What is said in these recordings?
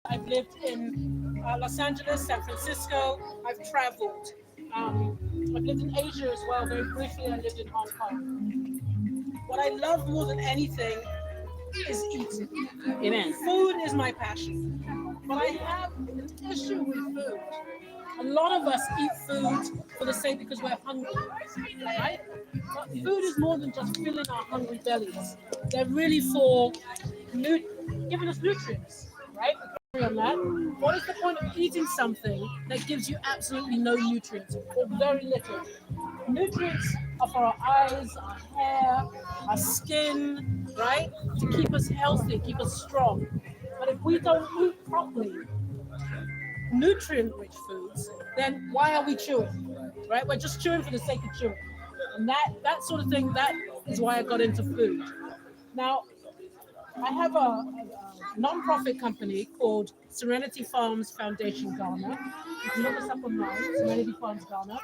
I've lived in Los Angeles, San Francisco. I've traveled. I've lived in Asia as well. Very briefly, I lived in Hong Kong. What I love more than anything is eating. Amen. Food is my passion. But I have an issue with food. A lot of us eat food for the sake because we're hungry, right? But food is more than just filling our hungry bellies. They're really for giving us nutrients, right? We agree on that. What is the point of eating something that gives you absolutely no nutrients or very little? Nutrients are for our eyes, our hair, our skin, right? To keep us healthy, keep us strong. But if we don't eat properly, nutrient-rich foods, then why are we chewing? Right? We're just chewing for the sake of chewing, and that sort of thing. That is why I got into food. Now, I have a non-profit company called Serenity Farms Foundation Ghana. You can look us up online, Serenity Farms Ghana.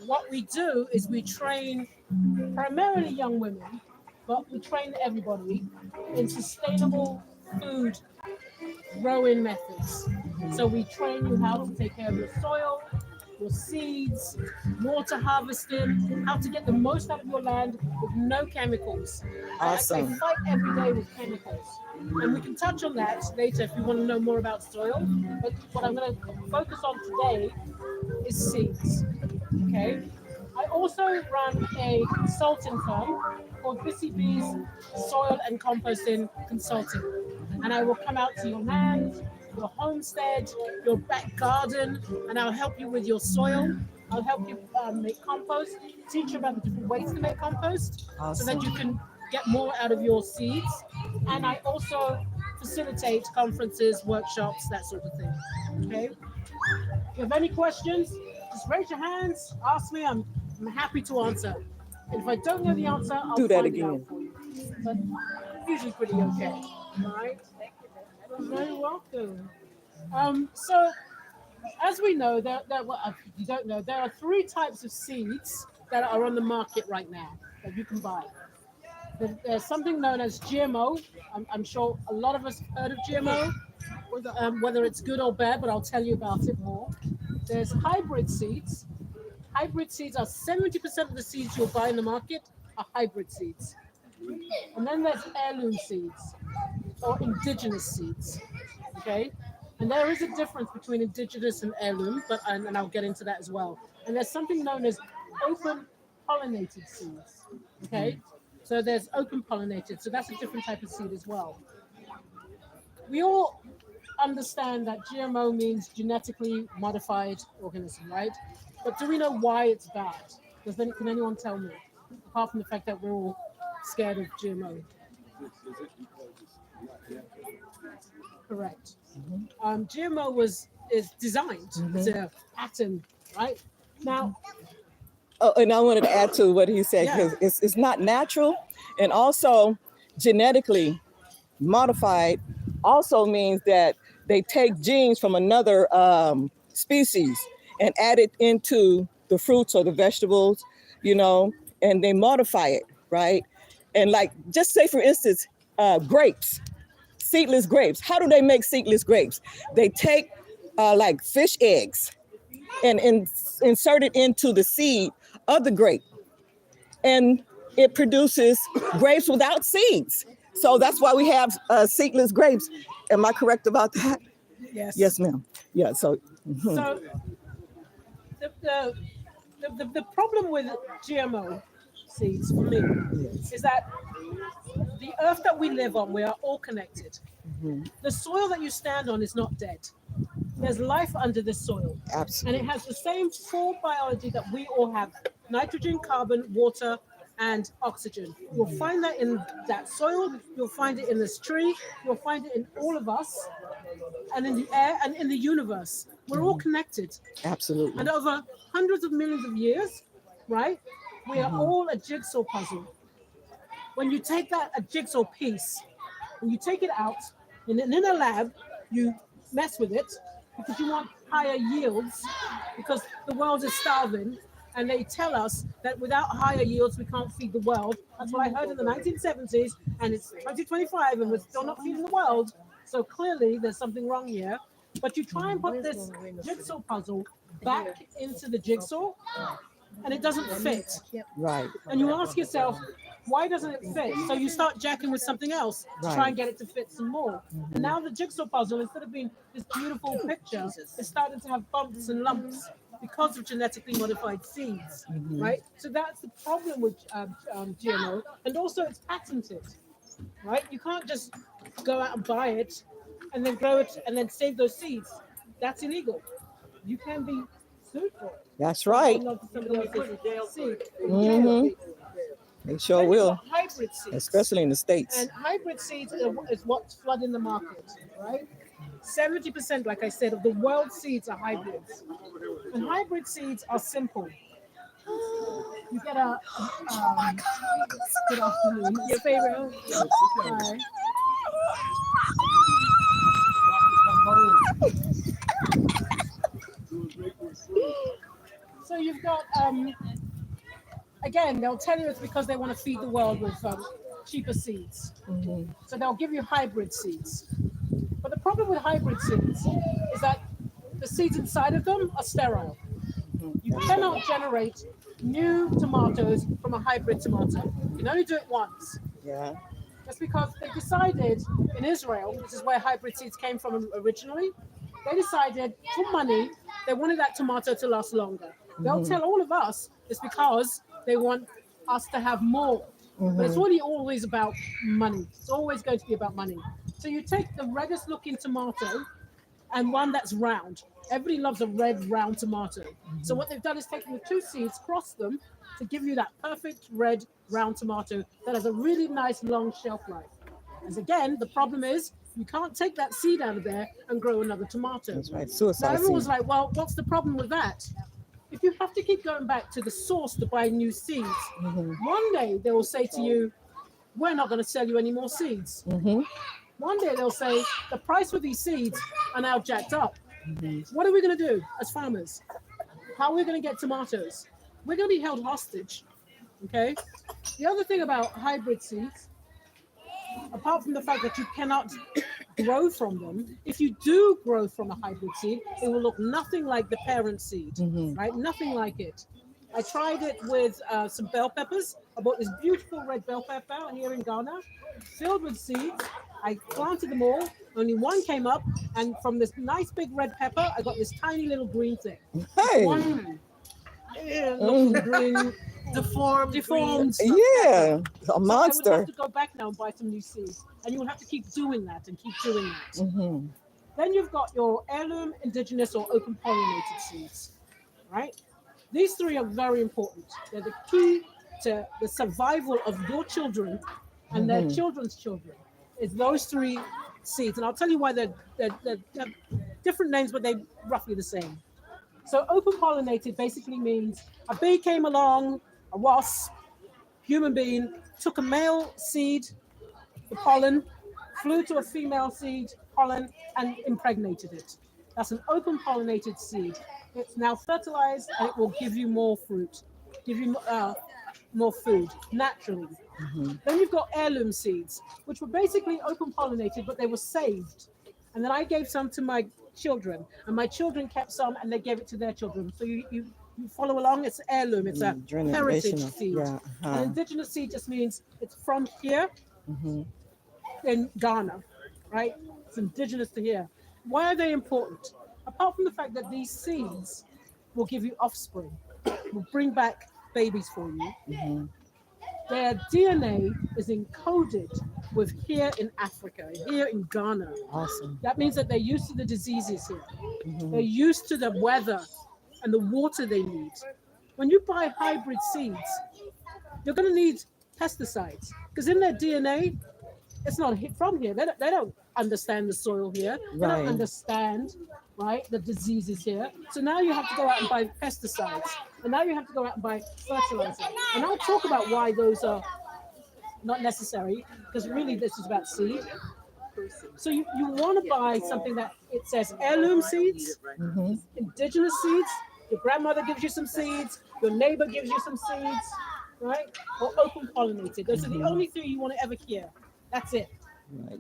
What we do is we train primarily young women, but we train everybody in sustainable food growing methods. So we train you how to take care of your soil, your seeds, water harvesting, how to get the most out of your land with no chemicals. I Awesome. fight every day with chemicals. And we can touch on that later if you want to know more about soil. But what I'm going to focus on today is seeds. Okay. I also run a consulting firm called Bissy Bees Soil and Composting Consulting. And I will come out to your land, your homestead, your back garden, and I'll help you with your soil. I'll help you make compost, teach you about the different ways to make compost so that you can get more out of your seeds. And I also facilitate conferences, workshops, that sort of thing. Okay. If you have any questions, just raise your hands, ask me. I'm happy to answer. And if I don't know the answer, I'll Do that find it out again. for you. But usually pretty okay. All right. You're very welcome. So as we know, well, if you don't know, there are three types of seeds that are on the market right now that you can buy. There's something known as GMO. I'm sure a lot of us have heard of GMO, whether it's good or bad, but I'll tell you about it more. There's hybrid seeds. Hybrid seeds are 70% of the seeds you'll buy in the market are hybrid seeds. And then there's heirloom seeds or indigenous seeds. Okay? And there is a difference between indigenous and heirloom, but and I'll get into that as well. And there's something known as open pollinated seeds. Okay? So there's open pollinated. So that's a different type of seed as well. We all understand that GMO means genetically modified organism, right? But do we know why it's bad? Can anyone tell me? Apart from the fact that we're all scared of GMO. Correct. GMO is designed. It's a pattern, right? Now, Oh, and I wanted to add to what he said yeah, because it's not natural, and also genetically modified also means that they take genes from another species and add it into the fruits or the vegetables, you know, and they modify it, right? And like, just say for instance, grapes, seedless grapes. How do they make seedless grapes? They take like fish eggs and insert it into the seed of the grape, and it produces grapes without seeds. So that's why we have seedless grapes. Am I correct about that? yes. Yes, ma'am. Yeah. So. So the, the, the problem with GMO seeds for me is that the earth that we live on, we are all connected. The soil that you stand on is not dead. There's life under this soil. Absolutely. And it has the same full biology that we all have: nitrogen, carbon, water, and oxygen. You'll find that in that soil, you'll find it in this tree, you'll find it in all of us, and in the air, and in the universe. We're all connected. Absolutely. And over hundreds of millions of years, right, we are all a jigsaw puzzle. When you take a jigsaw piece, when you take it out, and in a lab, you mess with it because you want higher yields, because the world is starving, and they tell us that without higher yields, we can't feed the world. That's what I heard in the 1970s, and it's 2025, and we're still not feeding the world. So clearly there's something wrong here. But you try and put this jigsaw puzzle back into the jigsaw and it doesn't fit. Right. And you ask yourself, why doesn't it fit? So you start jacking with something else to try and get it to fit some more. And now the jigsaw puzzle, instead of being this beautiful picture, is starting to have bumps and lumps because of genetically modified seeds, right? So that's the problem with GMO. And also it's patented, right? You can't just go out and buy it and then grow it and then save those seeds. That's illegal. You can be sued for it. That's right. They sure will, Hybrid seeds. especially in the States. And hybrid seeds is what's flooding the market, right? 70%, like I said, of the world's seeds are hybrids. And hybrid seeds are simple. You get a good afternoon. Your favorite. Hi. So you've got again, they'll tell you it's because they want to feed the world with cheaper seeds. So they'll give you hybrid seeds. But the problem with hybrid seeds is that the seeds inside of them are sterile. You cannot generate new tomatoes from a hybrid tomato. You can only do it once. Yeah. That's because they decided in Israel, which is where hybrid seeds came from originally, they decided for money, they wanted that tomato to last longer. They'll tell all of us it's because they want us to have more. But it's really always about money. It's always going to be about money. So you take the reddest looking tomato and one that's round. Everybody loves a red round tomato. So what they've done is taken the two seeds, crossed them to give you that perfect red round tomato that has a really nice long shelf life. As again, the problem is you can't take that seed out of there and grow another tomato. That's right. Suicide Now everyone's seed. like, well, what's the problem with that? If you have to keep going back to the source to buy new seeds, one day they will say to you, we're not going to sell you any more seeds. One day they'll say, the price for these seeds are now jacked up. What are we going to do as farmers? How are we going to get tomatoes? We're going to be held hostage. Okay? The other thing about hybrid seeds, apart from the fact that you cannot grow from them, if you do grow from a hybrid seed, it will look nothing like the parent seed, right? Nothing like it. I tried it with some bell peppers. I bought this beautiful red bell pepper here in Ghana, filled with seeds. I planted them all. Only one came up, and from this nice big red pepper, I got this tiny little green thing. Hey. One looking green, deformed. Yeah. A monster. So I would have to go back now and buy some new seeds, and you will have to keep doing that and keep doing that. Then you've got your heirloom, indigenous, or open pollinated seeds, right? These three are very important. They're the key to the survival of your children and their children's children. Is those three seeds, and I'll tell you why they're different names, but they're roughly the same. So open pollinated basically means a bee came along, a wasp, human being, took a male seed, the pollen, flew to a female seed, pollen, and impregnated it. That's an open pollinated seed. It's now fertilized and it will give you more fruit, give you more food naturally. Then you've got heirloom seeds, which were basically open pollinated, but they were saved. And then I gave some to my children, and my children kept some and they gave it to their children. So you follow along, it's heirloom, it's a heritage seed. An indigenous seed just means it's from here in Ghana, right? It's indigenous to here. Why are they important? Apart from the fact that these seeds will give you offspring, will bring back babies for you. Their DNA is encoded with here in Africa, here in Ghana. Awesome. That means that they're used to the diseases here. They're used to the weather and the water they need. When you buy hybrid seeds, you're going to need pesticides because in their DNA, it's not from here. They don't understand the soil here. They don't understand, right, the diseases here. So now you have to go out and buy pesticides. And now you have to go out and buy fertilizer. And I'll talk about why those are not necessary, because really this is about seed. So you want to buy something that it says heirloom seeds, indigenous seeds, your grandmother gives you some seeds, your neighbor gives you some seeds, right? Or open pollinated. Those are the only three you want to ever hear. That's it. Right.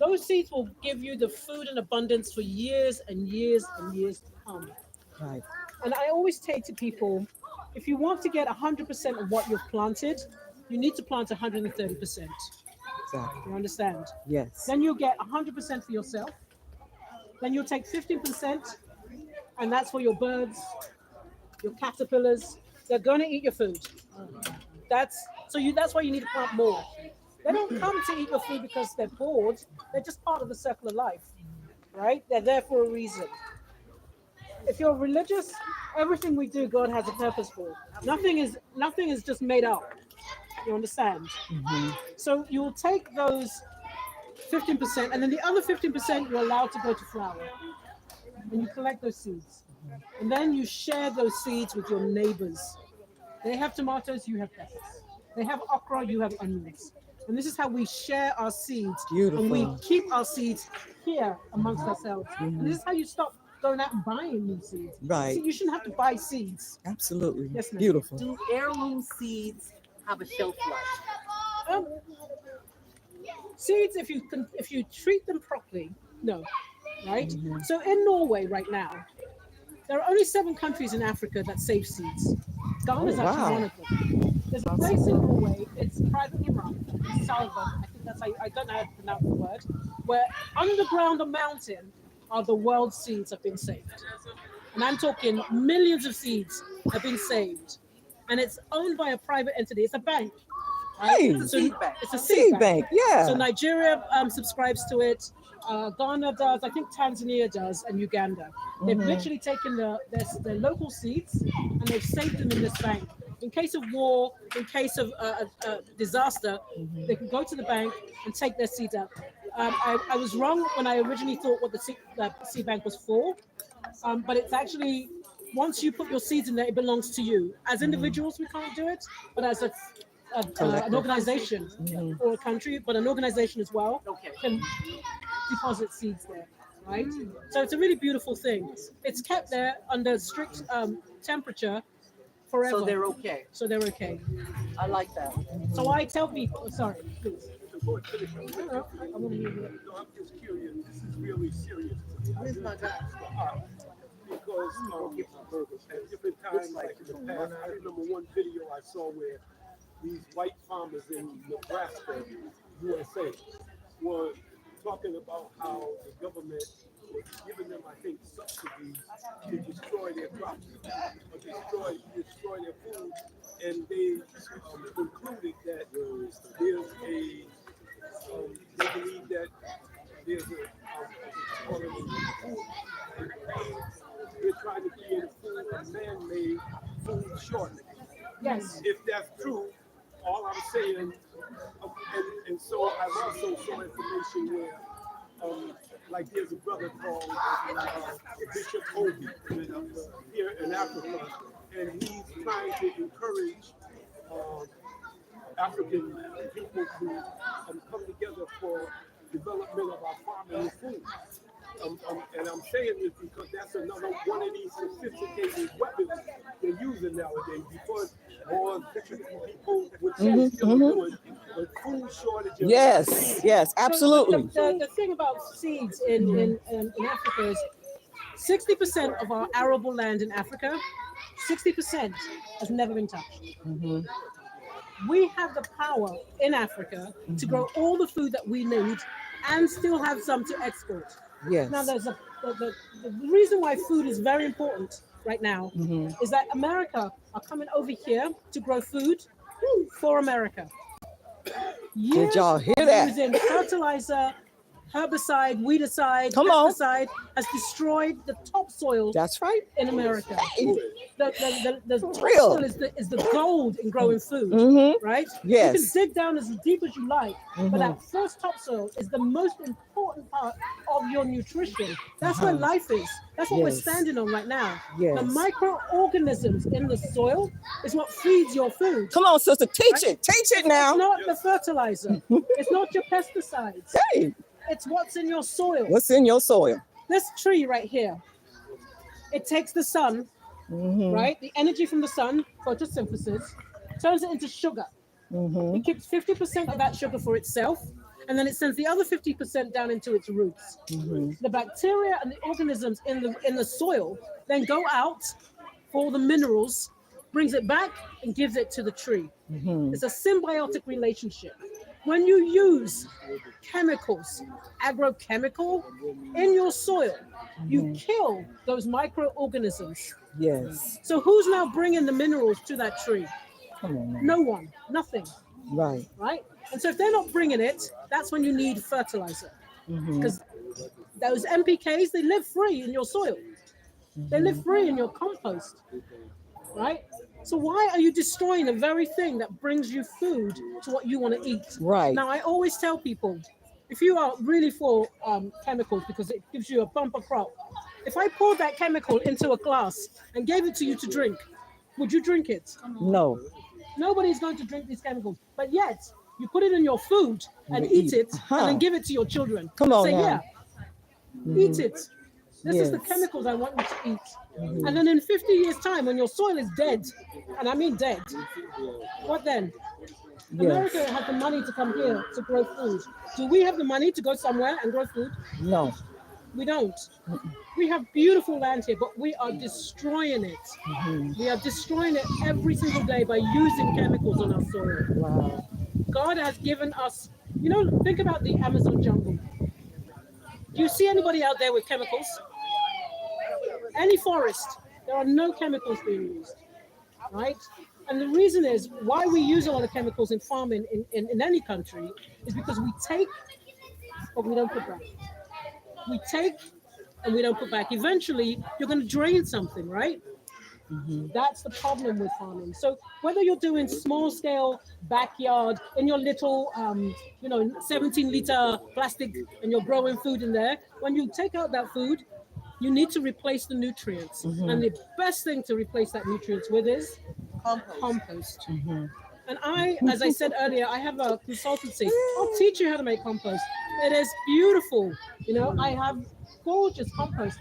those seeds will give you the food in abundance for years and years and years to come. Right. And I always say to people, if you want to get 100% of what you've planted, you need to plant 130%. Exactly. You understand? Yes. Then you'll get 100% for yourself. Then you'll take 15%, and that's for your birds, your caterpillars. They're going to eat your food. That's why you need to plant more. They don't come to eat your food because they're bored. They're just part of the circle of life, right? They're there for a reason. If you're religious, everything we do, God has a purpose for. Nothing is just made up. You understand? Mm-hmm. So you will take those 15%, and then the other 15% you're allowed to go to flower, and you collect those seeds, and then you share those seeds with your neighbors. They have tomatoes, you have peppers. They have okra, you have onions. And this is how we share our seeds. Beautiful. And we keep our seeds here amongst ourselves. And this is how you stop going out and buying new seeds. Right. See, you shouldn't have to buy seeds. Absolutely. Yes, ma'am. Beautiful. Do heirloom seeds have a shelf life? Um, seeds, if you treat them properly, no, right? So in Norway right now, there are only 7 countries in Africa that save seeds. Ghana is actually one of them. There's a place in Norway, it's privately run, Salva, I think that's how I don't know how to pronounce the word, where underground a mountain are the world's seeds have been saved. And I'm talking millions of seeds have been saved. And it's owned by a private entity. It's a bank. Right? Hey, It's a seed bank. Yeah. So Nigeria subscribes to it. Ghana does. I think Tanzania does, and Uganda. They've literally taken their local seeds and they've saved them in this bank. In case of war, in case of disaster, they can go to the bank and take their seeds out. I was wrong when I originally thought what the seed bank was for, but it's actually, once you put your seeds in there, it belongs to you. As individuals, we can't do it, but as an organization or a country, but an organization as well can deposit seeds there, right? So it's a really beautiful thing. It's kept there under strict temperature forever. So they're okay. So they're okay. I like that. So I tell people, sorry, please. I'm just curious. This is really serious. Where's my guy? Because at different times, like in the past, I remember one video I saw where these white farmers in Nebraska, USA, were talking about how the government was giving them, I think, subsidies to destroy their crops, or destroy their food, and they concluded that there's a they believe that there's they're trying to create a man-made food shortage. Yes. If that's true, all I'm saying, and so I've also saw information where, like there's a brother called Bishop Obi here in Africa, and he's trying to encourage African people to come together for development of our farming and food. And I'm saying this because that's another one of these sophisticated weapons they're using nowadays. Because more people would say still doing, but food shortage. Yes, absolutely. So the thing about seeds in Africa is 60% of our arable land in Africa, 60% has never been touched. We have the power in Africa to grow all the food that we need and still have some to export. Yes. Now, there's the reason why food is very important right now is that America are coming over here to grow food for America. Did y'all hear that? Using fertilizer, herbicide, weedicide, Come on. pesticide has destroyed the topsoil. That's right. In America. The real. topsoil is the gold in growing food, right? Yes. You can dig down as deep as you like, but that first topsoil is the most important part of your nutrition. That's where life is. That's what we're standing on right now. Yes. The microorganisms in the soil is what feeds your food. Come on, sister, teach it. Teach it now. It's not the fertilizer. It's not your pesticides. Hey. It's what's in your soil. What's in your soil? This tree right here, it takes the sun, right? The energy from the sun, photosynthesis, turns it into sugar. It keeps 50% of that sugar for itself, and then it sends the other 50% down into its roots. The bacteria and the organisms in the soil then go out for all the minerals, brings it back and gives it to the tree. It's a symbiotic relationship. When you use chemicals, agrochemical, in your soil, you kill those microorganisms. Yes. So who's now bringing the minerals to that tree? Come on now. No one, nothing, Right. right? And so if they're not bringing it, that's when you need fertilizer. Because those NPKs, they live free in your soil. They live free in your compost, right? So why are you destroying the very thing that brings you food to what you want to eat? Right. Now, I always tell people, if you are really for chemicals because it gives you a bumper crop, if I poured that chemical into a glass and gave it to you to drink, would you drink it? No. Nobody's going to drink these chemicals, but yet you put it in your food and eat it and then give it to your children. Come on Say, now. eat it. This is the Yes. chemicals I want you to eat. And then in 50 years' time, when your soil is dead, and I mean dead, what then? America has the money to come here to grow food. Do we have the money to go somewhere and grow food? No. We don't. We have beautiful land here, but we are destroying it. We are destroying it every single day by using chemicals on our soil. Wow. God has given us, think about the Amazon jungle. Do you see anybody out there with chemicals? Any forest, there are no chemicals being used, right? And the reason is why we use a lot of chemicals in farming in any country is because we take, but we don't put back. We take and we don't put back. Eventually, you're going to drain something, right? That's the problem with farming. So whether you're doing small scale backyard in your little, 17-liter plastic and you're growing food in there, when you take out that food, you need to replace the nutrients. And the best thing to replace that nutrients with is compost. And as I said earlier, I have a consultancy. I'll teach you how to make compost. It is beautiful. I have gorgeous compost.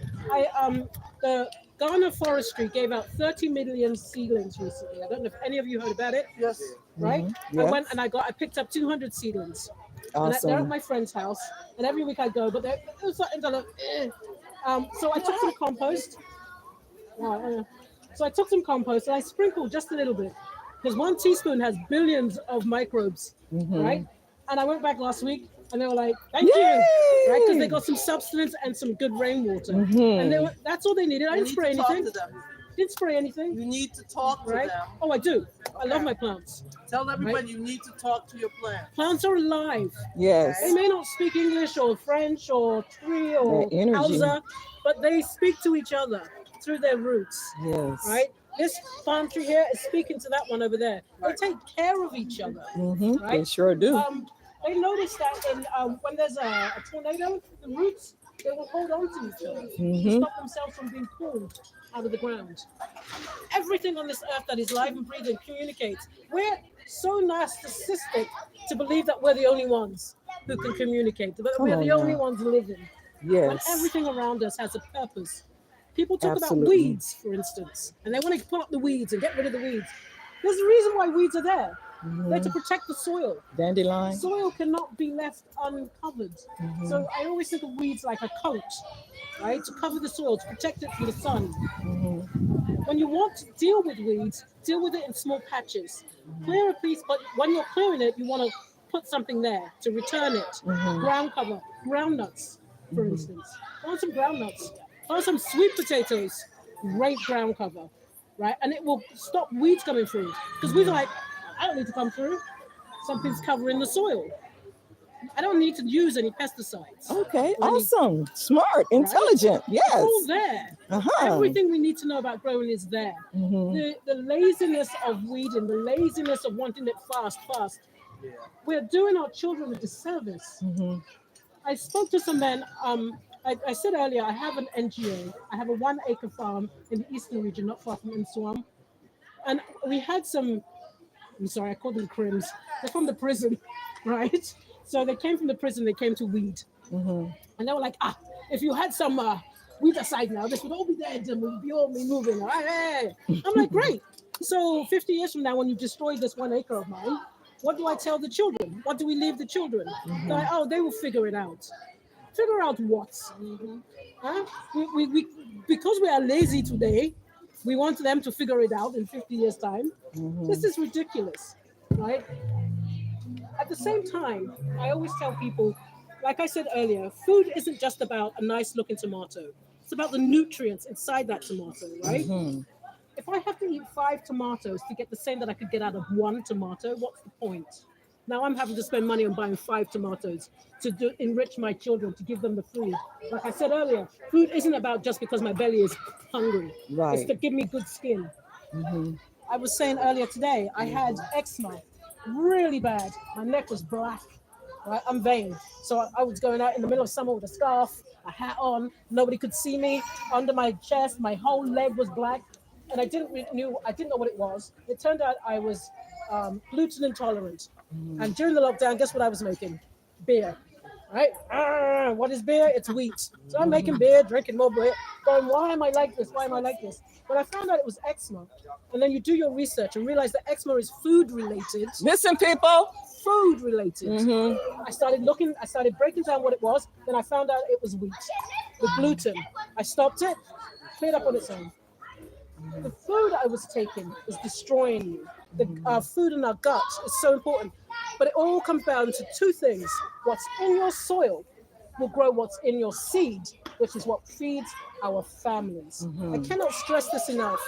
The Ghana Forestry gave out 30 million seedlings recently. I don't know if any of you heard about it. Yes. Right? Yes. I went and I picked up 200 seedlings. And Awesome. they're at my friend's house, and every week I go, but it was something that so I took some compost. So I took some compost and I sprinkled just a little bit, because 1 teaspoon has billions of microbes, right? And I went back last week, and they were like, "Thank you," right? Because they got some substance and some good rainwater, and that's all they needed. I didn't spray anything. Didn't spray anything. You need to talk to Right? them. Oh, I do. I love my plants. Tell everybody you need to talk to your plants. Plants are alive. Yes. They may not speak English or French or Cree or Their energy. Hausa, but they speak to each other through their roots, Yes. right? This palm tree here is speaking to that one over there. They take care of each other, They right? sure do. They notice that when there's a tornado, the roots, they will hold on to each other to stop themselves from being pulled out of the ground. Everything on this earth that is live and breathing communicates. We're so narcissistic to believe that we're the only ones who can communicate, that we're the only ones living. When Yes. everything around us has a purpose. People talk about Absolutely. weeds, for instance, and they want to pull up the weeds and get rid of the weeds. There's a reason why weeds are there. They're to protect the soil. Dandelion. Soil cannot be left uncovered. So I always think of weeds like a coat, right? To cover the soil, to protect it from the sun. When you want to deal with weeds, deal with it in small patches. Clear a piece, but when you're clearing it, you want to put something there to return it. Ground cover, groundnuts, for instance. Plant some groundnuts. Plant some sweet potatoes. Great ground cover, right? And it will stop weeds coming through. Because weeds are like, I don't need to come through. Something's covering the soil. I don't need to use any pesticides. Okay. Awesome. Smart. Intelligent. It's all Yes. there. Uh-huh. Everything we need to know about growing is there. The laziness of weeding, the laziness of wanting it fast. We're doing our children a disservice. I spoke to some men. I said earlier, I have an NGO. I have a 1-acre farm in the eastern region, not far from Inswam. And we had some, I'm sorry, I call them crims. They're from the prison, right? So they came from the prison, they came to weed. And they were like, if you had some weed aside now, this would all be dead and we'd be all be moving. All right, hey. I'm like, great. So 50 years from now, when you destroy this 1 acre of mine, What do I tell the children? What do we leave the children? They're like, oh, they will figure it out. Figure out what? Huh? We because we are lazy today, we want them to figure it out in 50 years' time. This is ridiculous, right? At the same time, I always tell people, like I said earlier, food isn't just about a nice looking tomato. It's about the nutrients inside that tomato, right? If I have to eat 5 tomatoes to get the same that I could get out of 1 tomato, what's the point? Now I'm having to spend money on buying 5 tomatoes to enrich my children, to give them the food. Like I said earlier, food isn't about just because my belly is hungry. Right. It's to give me good skin. I was saying earlier today, I had eczema, really bad. My neck was black. Right? I'm vain. So I was going out in the middle of summer with a scarf, a hat on. Nobody could see me. Under my chest, my whole leg was black. And I didn't know what it was. It turned out I was gluten intolerant. And during the lockdown, guess what I was making? Beer. Right? What is beer? It's wheat. So I'm making beer, drinking more beer, going, why am I like this? Why am I like this? But I found out it was eczema. And then you do your research and realize that eczema is food related. Listen, people. Food related. I started breaking down what it was. Then I found out it was wheat, the gluten. I stopped it, cleared up on its own. The food I was taking is destroying you. Our food in our gut is so important. But it all comes down to 2 things. What's in your soil will grow what's in your seed, which is what feeds our families. I cannot stress this enough.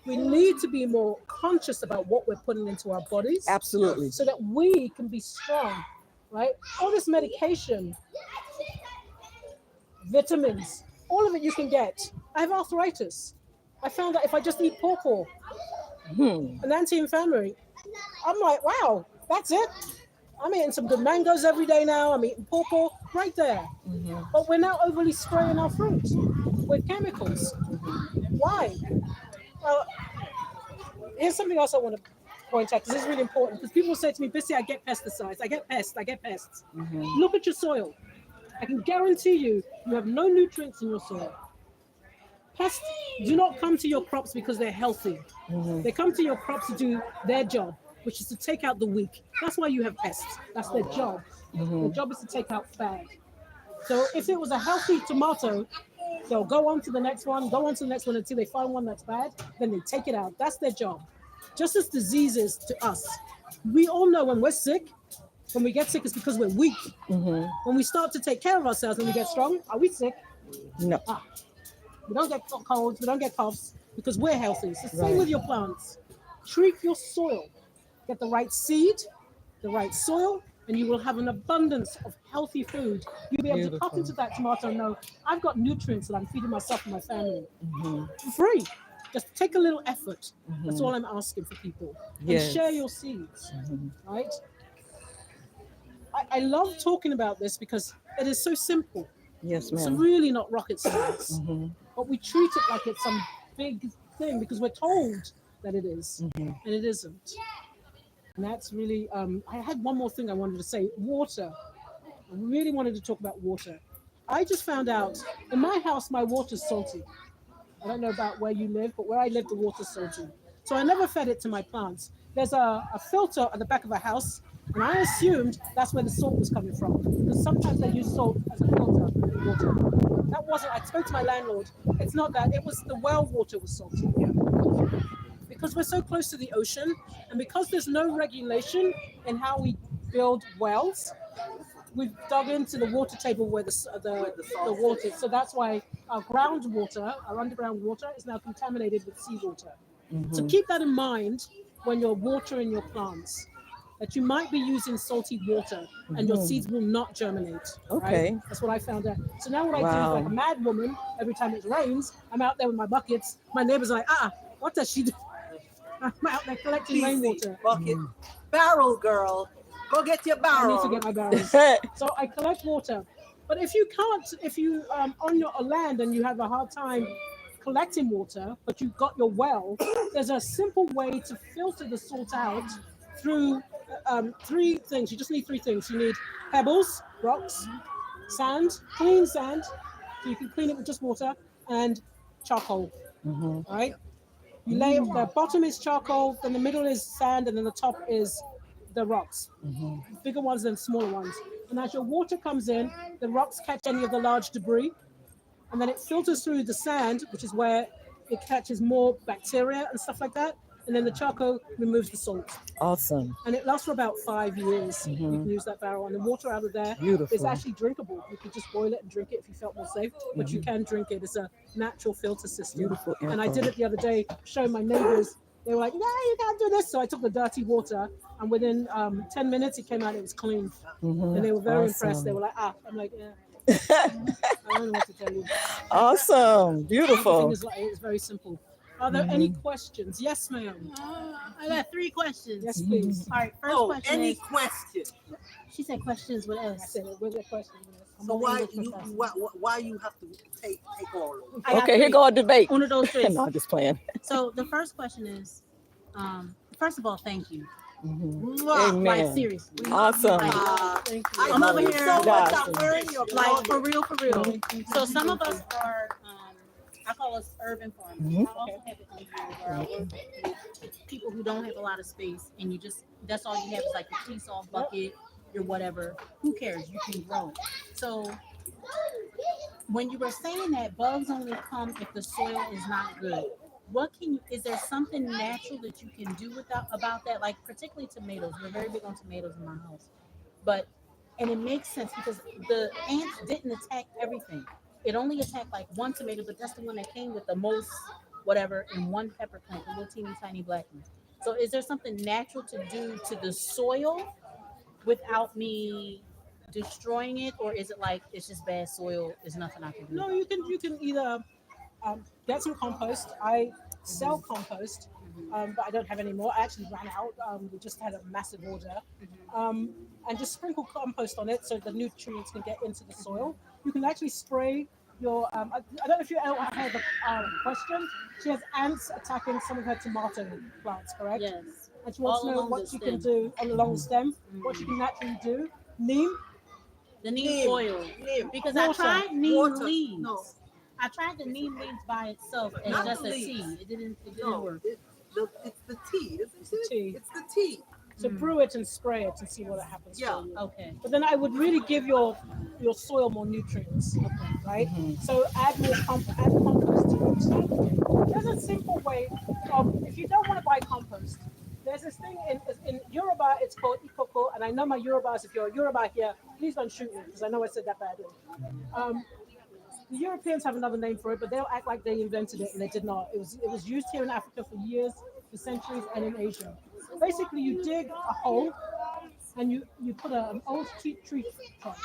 We need to be more conscious about what we're putting into our bodies. Absolutely. So that we can be strong, right? All this medication, vitamins, all of it you can get. I have arthritis. I found that if I just eat pawpaw, an anti-inflammatory, I'm like, wow, that's it. I'm eating some good mangoes every day now. I'm eating pawpaw right there. But we're now overly spraying our fruit with chemicals. Why? Well, here's something else I want to point out, because this is really important. Because people say to me, Bissy, I get pesticides. I get pests. Look at your soil. I can guarantee you have no nutrients in your soil. Pests do not come to your crops because they're healthy. They come to your crops to do their job, which is to take out the weak. That's why you have pests. That's their job. Their job is to take out bad. So if it was a healthy tomato, they'll go on to the next one, until they find one that's bad, then they take it out. That's their job. Just as diseases to us. We all know when we're sick, when we get sick, it's because we're weak. When we start to take care of ourselves and we get strong, are we sick? No. We don't get colds, we don't get coughs because we're healthy. It's the same with your plants. Treat your soil. Get the right seed, the right soil, and you will have an abundance of healthy food. You'll be able to cut into that tomato and know, I've got nutrients that I'm feeding myself and my family. For free. Just take a little effort. That's all I'm asking for people. And share your seeds, right? I love talking about this because it is so simple. Yes, It's ma'am. really not rocket science. But we treat it like it's some big thing because we're told that it is, and it isn't. And that's really, I had one more thing I wanted to say, water. I really wanted to talk about water. I just found out, in my house, my water's salty. I don't know about where you live, but where I live, the water's salty. So I never fed it to my plants. There's a filter at the back of a house, and I assumed that's where the salt was coming from, because sometimes they use salt as a filter in water. That wasn't, I spoke to my landlord, it's not that, it was the well water was salty. Because we're so close to the ocean, and because there's no regulation in how we build wells, we've dug into the water table where the water is. So that's why our groundwater, our underground water, is now contaminated with seawater. So keep that in mind when you're watering your plants, that you might be using salty water and your seeds will not germinate. Okay. Right? That's what I found out. So now what I do is like a mad woman, every time it rains, I'm out there with my buckets. My neighbors are like, what does she do? I'm out there collecting rainwater. Bucket. Barrel, girl. Go get your barrel. I need to get my barrels. So I collect water. But if you on your land and you have a hard time collecting water, but you've got your well, there's a simple way to filter the salt out through 3 things. You just need 3 things. You need pebbles, rocks, sand, clean sand, so you can clean it with just water, and charcoal. All right? You lay the bottom is charcoal, then the middle is sand, and then the top is the rocks, bigger ones than smaller ones. And as your water comes in, the rocks catch any of the large debris, and then it filters through the sand, which is where it catches more bacteria and stuff like that. And then the charcoal removes the salt. Awesome. And it lasts for about 5 years. You can use that barrel, and the water out of there is Beautiful. actually drinkable. You could just boil it and drink it if you felt more safe, but you can drink it. It's a natural filter system. Beautiful And I info. did it the other day, showing my neighbors. They were like, "No, you can't do this." So I took the dirty water, and within 10 minutes, it came out. It was clean, and they were very impressed. They were like, "Ah," I'm like, "Yeah." I don't know what to tell you. Awesome. Beautiful. It's very simple. Are there any questions? Yes, ma'am. I got 3 questions. Yes, please. All right, first Oh, question any is, question? she said questions with I us. said it with a question. So why you have to take all of it? I got Okay, here 3. go a debate. Uno, dos, tres. No, I'm just playing. So the first question is, first of all, thank you. Mwah. Amen. Like seriously. Awesome. Thank you. I I'm love over you here. so much. Yes. I'm wearing your Like clothing. for real. So some of us are, I call us urban farmers. I also have it on here where I work with people who don't have a lot of space, and you just, that's all you have is like your tea salt bucket, your whatever. Who cares? You can grow it. So when you were saying that bugs only come if the soil is not good, what can you, is there something natural that you can do about that? Like particularly tomatoes. We're very big on tomatoes in my house. But and it makes sense because the ants didn't attack everything. It only attacked like one tomato, but that's the one that came with the most whatever and one pepper plant, the little teeny tiny black one. So is there something natural to do to the soil without me destroying it, or is it like it's just bad soil? There's nothing I can do. No, you can either get some compost. I sell compost, but I don't have any more. I actually ran out. We just had a massive order, and just sprinkle compost on it so the nutrients can get into the soil. You can actually spray your. I don't know if you ever heard the question. She has ants attacking some of her tomato plants, correct? Yes. And she wants All to know along what the she can stem. do along the stem, what she can naturally do. Neem. The neem Neem. oil. Neem. Because I Water. tried neem Water. leaves. No. I tried the neem leaves by itself as Not just a leaves. tea. It didn't No, work. it's the tea, isn't it? Tea. It's the tea. So brew it and spray it and see what happens. Yeah. For you. Okay. But then I would really give your soil more nutrients, right? So add compost to it. There's a simple way of, if you don't want to buy compost, there's this thing in Yoruba, it's called ikoko, and I know my Yorubas, if you're a Yoruba here, please don't shoot me, because I know I said that badly. The Europeans have another name for it, but they'll act like they invented it, and they did not. It was used here in Africa for years, for centuries, and in Asia. Basically, you dig a hole, and you put an old tree trunk,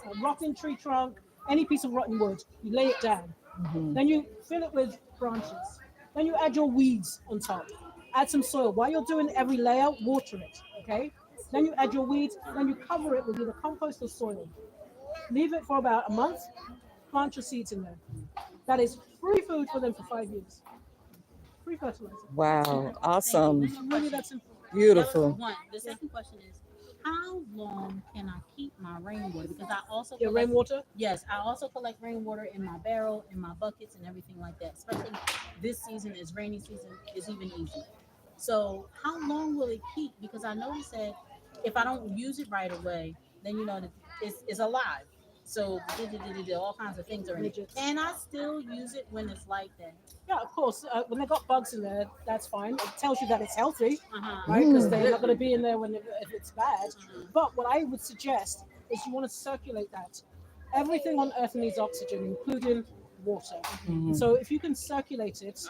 a rotten tree trunk, any piece of rotten wood, you lay it down. Then you fill it with branches. Then you add your weeds on top. Add some soil. While you're doing every layer, water it, okay? Then you add your weeds, then you cover it with either compost or soil. Leave it for about a month, plant your seeds in there. That is free food for them for 5 years. Free fertilizer. Wow. Awesome. It's really that simple. Beautiful. One. The second question is, how long can I keep my rainwater? Because I also Your collect, rainwater? yes, I also collect rainwater in my barrel, in my buckets, and everything like that. Especially this season, is rainy season, is even easier. So how long will it keep? Because I noticed that if I don't use it right away, then you know that it's alive. So all kinds of things are in it. Midgets. Can I still use it when it's like that? Yeah, of course. When they got bugs in there, that's fine. It tells you that it's healthy, Uh-huh. right? Because they're not going to be in there if it's bad. But what I would suggest is you want to circulate that. Everything on Earth needs oxygen, including water. So if you can circulate it,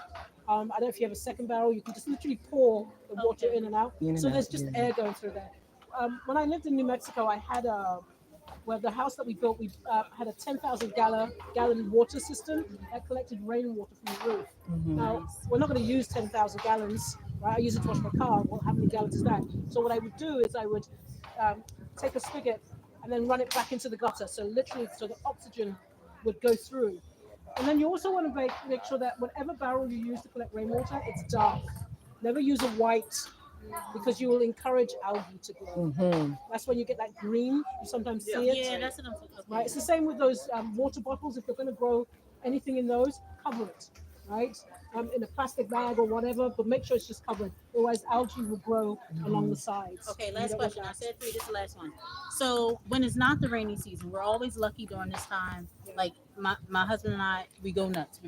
I don't know if you have a second barrel, you can just literally pour the water in and out. In and So out, there's just yeah. air going through there. When I lived in New Mexico, I had where the house that we built, we had a 10,000 gallon water system that collected rainwater from the roof. Now, we're not going to use 10,000 gallons, right? I use it to wash my car. Well, how many gallons is that? So what I would do is I would take a spigot and then run it back into the gutter. So literally, so the oxygen would go through. And then you also want to make sure that whatever barrel you use to collect rainwater, it's dark. Never use a white, because you will encourage algae to grow. That's when you get that green. You sometimes see it. Yeah, that's what I'm talking about. Right. It's the same with those water bottles. If you're going to grow anything in those, cover it. right? In a plastic bag or whatever, but make sure it's just covered. Otherwise, algae will grow along the sides. Okay, You last don't want question. I that. said 3. This is the last one. So when it's not the rainy season, we're always lucky during this time. Like my husband and I, we go nuts.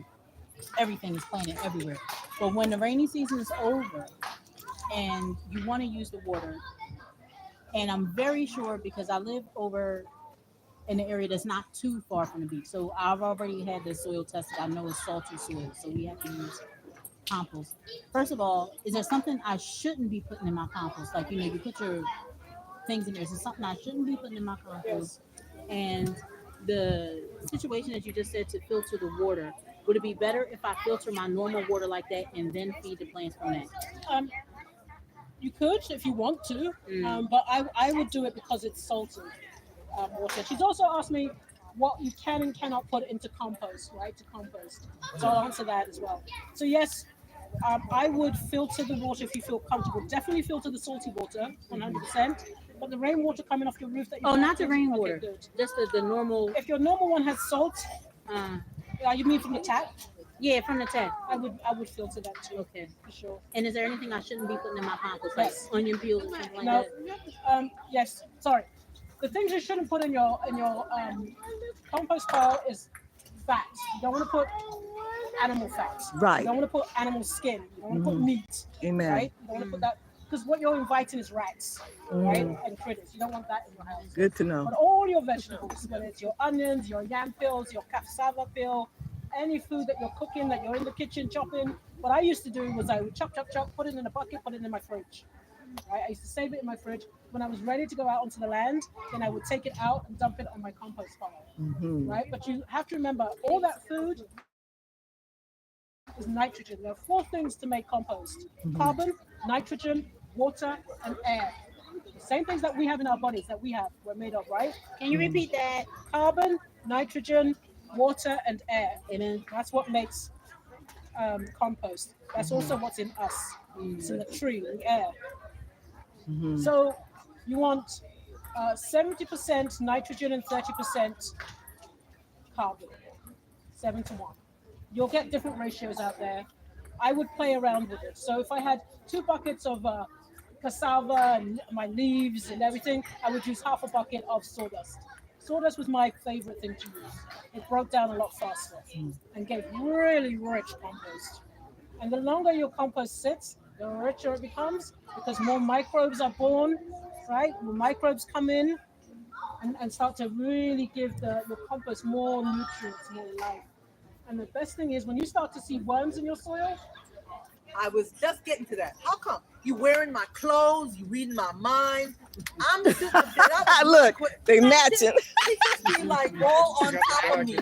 Everything is planted everywhere. But when the rainy season is over and you want to use the water, and I'm very sure because I live over in an area that's not too far from the beach. So I've already had the soil tested. I know it's salty soil, so we have to use compost. First of all, is there something I shouldn't be putting in my compost? Like, you put your things in there. Is there something I shouldn't be putting in my compost? And the situation that you just said to filter the water, would it be better if I filter my normal water like that and then feed the plants from that? Um, you could if you want to, but I would do it because it's salty water. She's also asked me what you can and cannot put into compost, right? To compost. So I'll answer that as well. So yes, I would filter the water if you feel comfortable. Definitely filter the salty water, 100%. But the rainwater coming off your roof that you Oh, not collected, the rainwater. okay, good. Just the normal. If your normal one has salt, Uh, you mean from the tap? yeah, from the tap. I would filter that too. Okay. For sure. And is there anything I shouldn't be putting in my compost, like Yes. onion peels or something like No. that? Yes. Sorry. The things you shouldn't put in your compost pile is fats. You don't want to put animal fats. Right. You don't want to put animal skin. You don't want to put meat. Amen. Right. You don't want to put that because what you're inviting is rats, right, and critters. You don't want that in your house. Good to know. But all your vegetables, whether it's your onions, your yam peels, your cassava peel, any food that you're cooking, that you're in the kitchen chopping, what I used to do was I would chop, put it in a bucket, put it in my fridge. Right? I used to save it in my fridge. When I was ready to go out onto the land, then I would take it out and dump it on my compost pile. Right? But you have to remember, all that food is nitrogen. There are 4 things to make compost: carbon, nitrogen, water, and air. The same things that we have in our bodies that we're made of, right? Can you repeat that? Carbon, nitrogen, water, and air. Amen. That's what makes compost. That's also what's in us. It's in the tree, in the air. So you want 70% nitrogen and 30% carbon, 7 to 1. You'll get different ratios out there. I would play around with it. So if I had 2 buckets of cassava and my leaves and everything, I would use half a bucket of sawdust. Sawdust was my favorite thing to use. It broke down a lot faster and gave really rich compost. And the longer your compost sits, the richer it becomes because more microbes are born, right? More microbes come in and start to really give the compost more nutrients, more life. And the best thing is when you start to see worms in your soil. I was just getting to that. How come you wearing my clothes? You reading my mind? I'm sitting Look, they matching. They just be like all on top of me.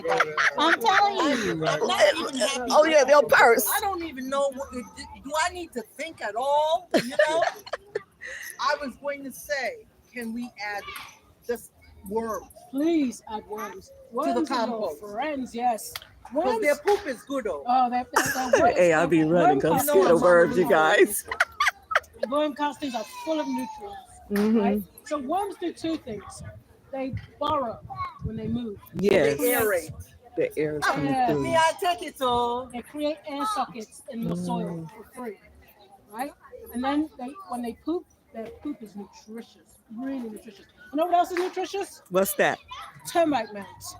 I'm telling you. I'm not even happy. Oh yeah, they'll purse. I don't even know do I need to think at all? You know? I was going to say, can we add just worms? Please add worms. Worms the are your compost. friends, yes. Because Worms. their poop is good though. Oh, they're Hey, I'll be running. Come see the worms, you guys. Worm castings are full of nutrients. Right? So worms do 2 things. They burrow when they move. Yes. They aerate. The air is coming Yeah. through. May I take it so? They create air sockets in your soil for free. Right? And then when they poop, their poop is nutritious. Really nutritious. You know what else is nutritious? What's that? Termite mounds.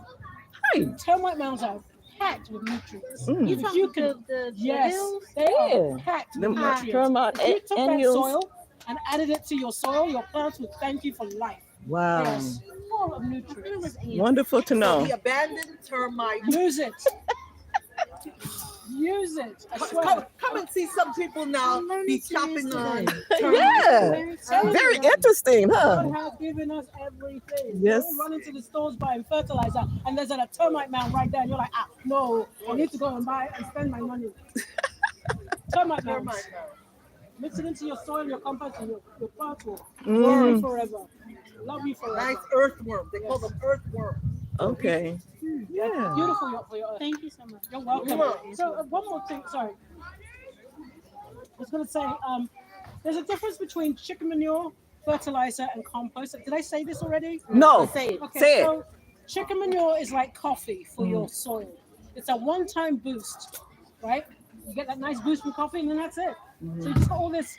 Hey. Termite mounds are packed with nutrients. You If talking you can, the yes, hills? they Yeah. are packed with Them nutrients. termite If you took that annuals. soil and added it to your soil, your plants would thank you for life. They Wow. are full of nutrients. Wonderful to know. The abandoned termite. Use it. Use it. I swear. Come and see some people now be chopping on Yeah. Very interesting, huh? God has given us everything. Yes. Don't run into the stores buying fertilizer and there's a termite mound right there and you're like, no, I need to go and buy and spend my money. Termite mounds. Mix it into your soil, your compost, and your plants will grow forever. Love you forever. nice earthworm. They call them earthworms. Okay. Yeah. Beautiful for your earth. Thank you so much. You're welcome. So one more thing, sorry. I was going to say, there's a difference between chicken manure, fertilizer, and compost. Did I say this already? No. Say it. Okay, Say it. so chicken manure is like coffee for your soil. It's a one-time boost right? You get that nice boost from coffee, and then that's it. So you just got all this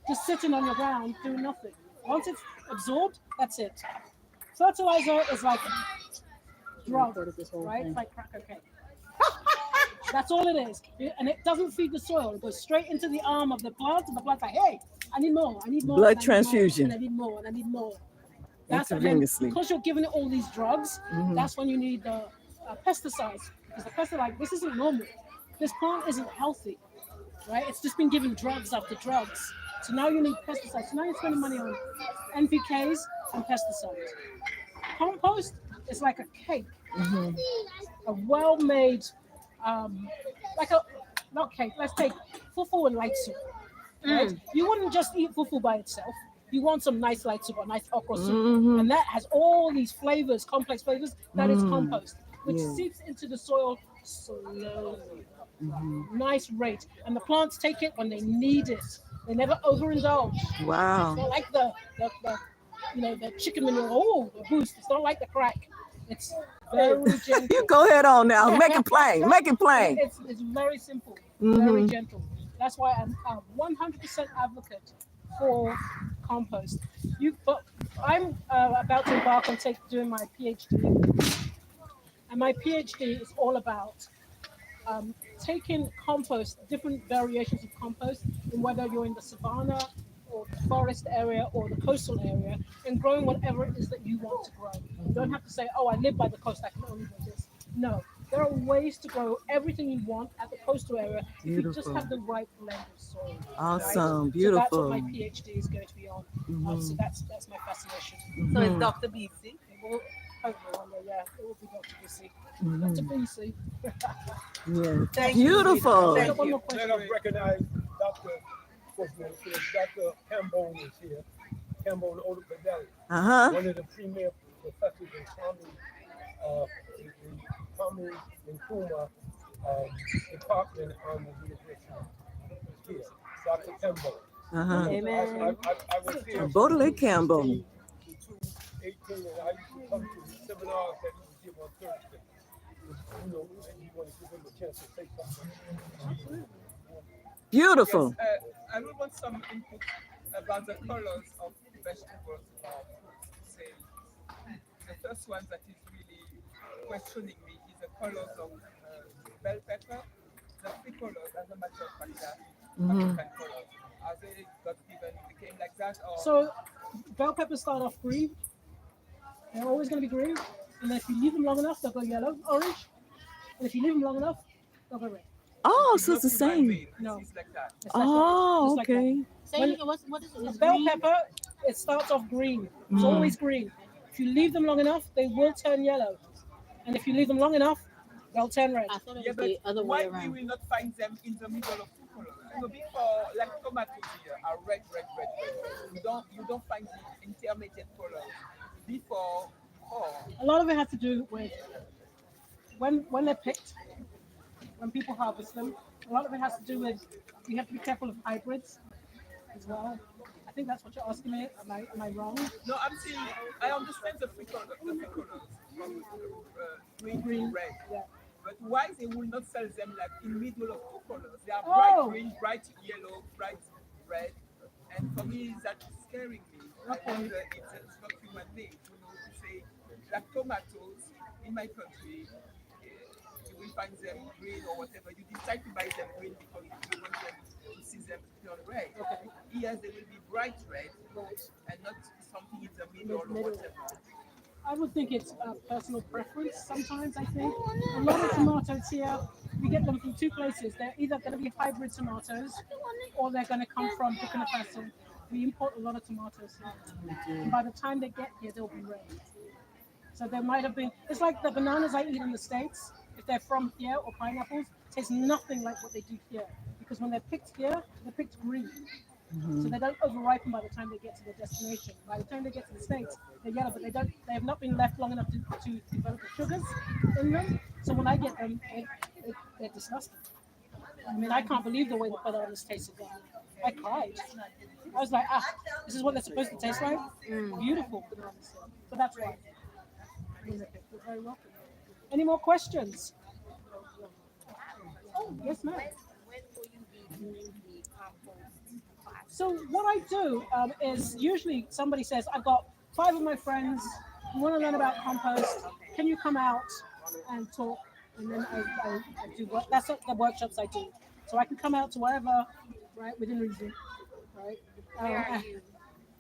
just sitting on your ground doing nothing. Once it's absorbed, that's it. Fertilizer is like a drug, right? It's like crack cocaine. That's all it is. And it doesn't feed the soil. It goes straight into the arm of the plant, and the plant's like, hey, I need more, I need more. Blood and I need more, transfusion. and I need more, and I need more. That's and then, Intravenously. because you're giving it all these drugs, that's when you need the pesticides. Because the pesticide, like, this isn't normal. This plant isn't healthy, right? It's just been given drugs after drugs. So now you need pesticides. So now you're spending money on NPKs and pesticides. Compost is like a cake, a well-made, like a, not cake, let's take fufu and light soup. Right? You wouldn't just eat fufu by itself. You want some nice light soup or nice okra soup. And that has all these flavors, complex flavors. That is compost, which seeps into the soil slowly. Nice rate. And the plants take it when they need it. They never overindulge. Wow. It's not like the the chicken manure. Oh, the boost. It's not like the crack. It's very gentle. You go ahead on now. Make it plain. Make it plain. It's very simple, very gentle. That's why I'm a 100% advocate for compost. But I'm about to embark on doing my PhD, and my PhD is all about taking compost, different variations of compost, and whether you're in the savanna or the forest area or the coastal area, and growing whatever it is that you want to grow. You don't have to say, oh, I live by the coast, I can only grow this. No, there are ways to grow everything you want at the coastal area if you just have the right blend of soil. Awesome, right? beautiful. So that's what my PhD is going to be on. So that's my fascination. So it's Dr. BC. It will, hopefully one day, yeah, it will be Dr. BC. Dr. BC. Yeah. Thank you. Beautiful. Thank One you. more question. Let us recognize Dr. Dr. Nkabom is here. Nkabom Odupadeli, one of the premier professors in Kwame Nkrumah department on the university is here. Dr. Nkabom. Amen. I was here. Baudelaire Campbell. 18, and I used to come to the seminars that he would give on Thursday. You know, you want to give him a chance to say something. Beautiful. Yes, I would want some input about the colors of vegetables or say the first one that is really questioning me is the colors of bell pepper. The three colors, as a matter of fact, African colors. Are they got given became like that or So bell peppers start off green. They're always going to be green. And then if you leave them long enough, they'll go yellow, orange. And if you leave them long enough, they'll go red. Oh, so it's the same. No. It's like that. It's like Oh, that. Just like okay. Say When- again, what is it? that. It's Bell green? pepper, it starts off green. It's always green. If you leave them long enough, they will turn yellow. And if you leave them long enough, they'll turn red. I thought it Yeah, was but the other why way we around. will not find them in the middle of two colors? You know, before like tomatoes here are red. You don't find the intermediate colors before. A lot of it has to do with when they're picked, when people harvest them. A lot of it has to do with you have to be careful of hybrids as well. I think that's what you're asking me. Am I wrong? No, I'm saying I understand the three colors from green to red. Yeah. But why they will not sell them like in middle of two colors? They are Oh. bright green, bright yellow, bright red, and for me that's scaring me. I wonder if it's not human made. You know, to say like tomatoes in my country, you will find them green or whatever. You decide to buy them green because you want them to see them turn red. Okay. Here they will be bright red Right. and not something in the middle or whatever. I would think it's personal preference sometimes, I think. A lot of tomatoes here, we get them from two places. They're either going to be hybrid tomatoes or they're going to come from Burkina Faso. We import a lot of tomatoes here. And by the time they get here, they'll be red. So there might have been, it's like the bananas I eat in the States, if they're from here, or pineapples, taste nothing like what they do here. Because when they're picked here, they're picked green. So they don't over-ripen by the time they get to their destination. By the time they get to the States, they're yellow, but they have not been left long enough to develop the sugars in them. So when I get them, they're disgusting. I mean, I can't believe the way the bananas tasted then. I cried. I was like, this is what they're supposed to taste like? Beautiful bananas. But that's why. You're very welcome. Any more questions? Yes, ma'am. When will you be doing the compost class? So what I do is usually somebody says, I've got 5 of my friends who want to learn about compost. Can you come out and talk? And then I do what that's what the workshops I do. So I can come out to wherever, right, within reason, right? Where are Um, you?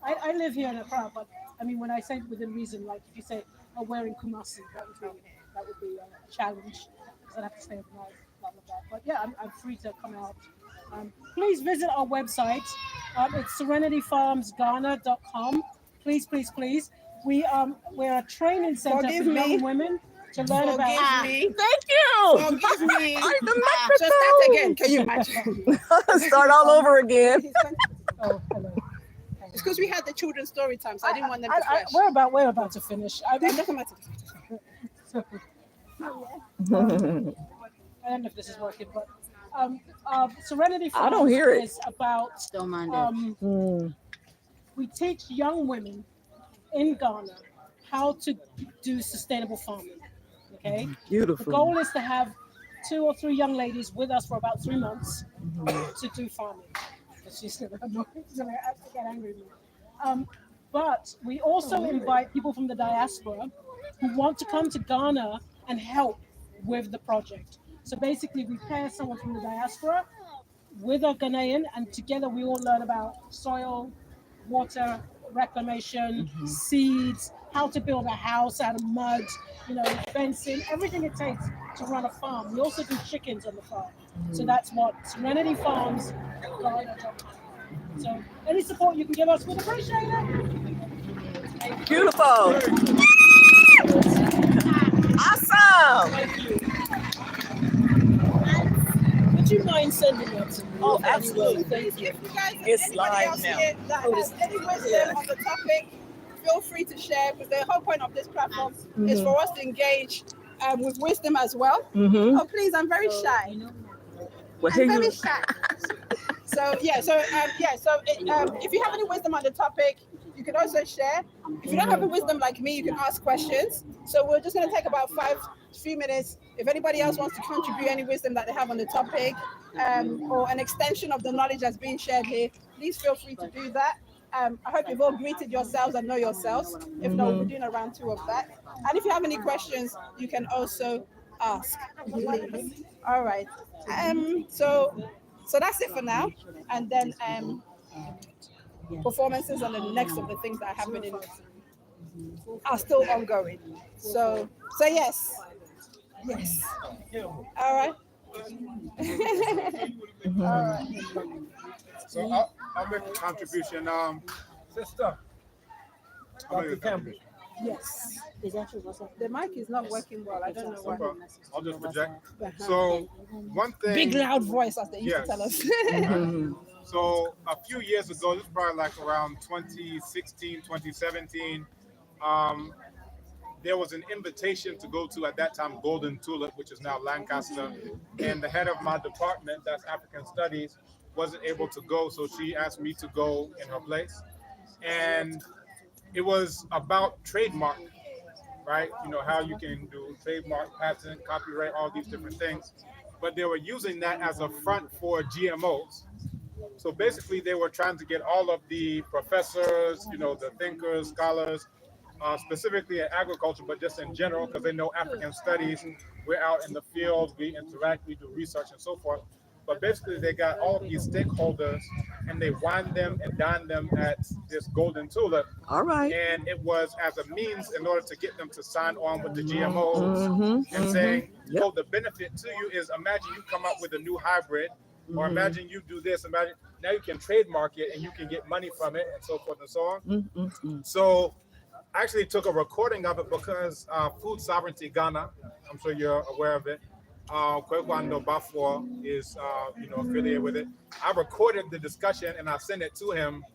I live here in Accra, but I mean when I say within reason, like if you say, oh, we're in Kumasi, that would be a challenge because I'd have to stay overnight, blah blah blah. But yeah, I'm free to come out. Please visit our website. It's serenityfarmsghana.com. Please, please, please. We're a training center Forgive for young me. women to learn about. Forgive me. Thank you. Forgive me. The So start again. Can you imagine? microphone. Start all over again. Oh, hello. It's because we had the children's story time, so I didn't want them to flash. We're about to finish. It doesn't matter. So, I don't know if this is working, but Serenity I don't Farms hear it. is about Don't mind it. we teach young women in Ghana how to do sustainable farming. Okay, the Beautiful. goal is to have 2 or 3 young ladies with us for about 3 months to do farming. She's gonna get angry with me. But we also invite people from the diaspora who want to come to Ghana and help with the project. So basically, we pair someone from the diaspora with a Ghanaian, and together we all learn about soil, water reclamation, seeds, how to build a house out of mud, fencing, everything it takes to run a farm. We also do chickens on the farm. So that's what Serenity Farms Ghana. So any support you can give us, we'd appreciate it. Beautiful. Awesome. Thank you. Would you mind sending that to me? Oh, absolutely. Thank you. If you guys, It's anybody live else now. here that has any wisdom on the topic, feel free to share, because the whole point of this platform is for us to engage with wisdom as well. Oh, please, I'm very shy. Well, I'm very shy. If you have any wisdom on the topic, you can also share. If you don't have a wisdom like me, you can ask questions. So we're just going to take about 3 minutes. If anybody else wants to contribute any wisdom that they have on the topic, or an extension of the knowledge that's being shared here, please feel free to do that. I hope you've all greeted yourselves and know yourselves. If not, we'll be doing a round 2 of that. And if you have any questions, you can also ask. Please. All right. So that's it for now. And then performances and the next of the things that are happening are still ongoing. So yes. Yes. All right. All right. So I'll make a contribution. Sister. I'll make a contribution. Yes. The mic is not working well. I don't know why. Okay. I'll just project. So one thing. Big loud voice, as they used to tell us. So a few years ago, this is probably like around 2016, 2017, there was an invitation to go to, at that time, Golden Tulip, which is now Lancaster. And the head of my department, that's African Studies, wasn't able to go. So she asked me to go in her place. And it was about trademark, right? You know, how you can do trademark, patent, copyright, all these different things. But they were using that as a front for GMOs. So basically, they were trying to get all of the professors, the thinkers, scholars, specifically in agriculture, but just in general, because they know African studies. We're out in the field, we interact, we do research and so forth. But basically, they got all of these stakeholders and they wine them and dine them at this Golden Tulip. All right. And it was as a means in order to get them to sign on with the GMOs and saying, the benefit to you is, imagine you come up with a new hybrid, or imagine you do this, imagine now you can trademark it and you can get money from it and so forth and so on. So I actually took a recording of it because Food Sovereignty Ghana, I'm sure you're aware of it, Kwekwa Bathur is affiliated with it. I recorded the discussion and I sent it to him,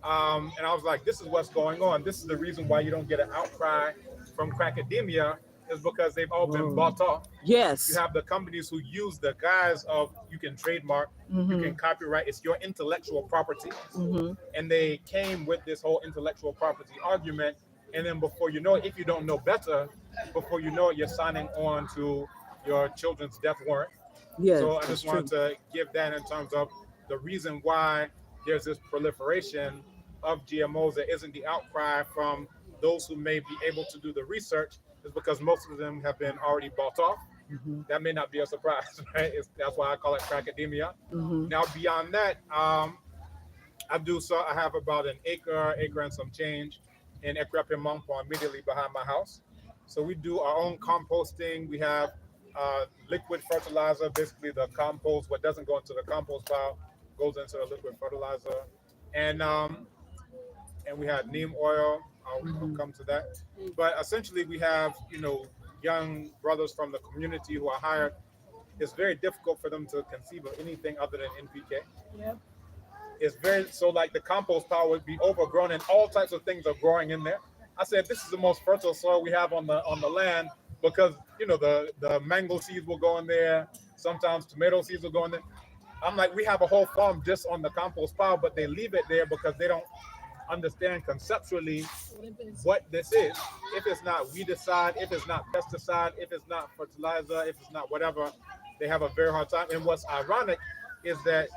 and I was like, this is what's going on. This is the reason why you don't get an outcry from Crackademia, is because they've all been bought off. Yes. You have the companies who use the guise of you can trademark, you can copyright, it's your intellectual property. And they came with this whole intellectual property argument. And then before you know it, if you don't know better, before you know it, you're signing on to your children's death warrant. Yes, So I that's just true. wanted to give that in terms of the reason why there's this proliferation of GMOs that isn't the outcry from those who may be able to do the research, is because most of them have been already bought off. Mhm. That may not be a surprise, right? That's why I call it academia. Mhm. Now, beyond that, I have about an acre and some change in Ekrapimongpo, immediately behind my house. So we do our own composting. We have liquid fertilizer, basically the compost. What doesn't go into the compost pile goes into the liquid fertilizer, and we have neem oil. I'll come to that. But essentially, we have young brothers from the community who are hired. It's very difficult for them to conceive of anything other than NPK. Yep. It's very so like the compost pile would be overgrown and all types of things are growing in there. I said this is the most fertile soil we have on the land, because the mango seeds will go in there. Sometimes tomato seeds will go in there. I'm like, we have a whole farm just on the compost pile, but they leave it there because they don't understand conceptually what this is. If it's not weedicide, if it's not pesticide, if it's not fertilizer, if it's not whatever, they have a very hard time. And what's ironic is that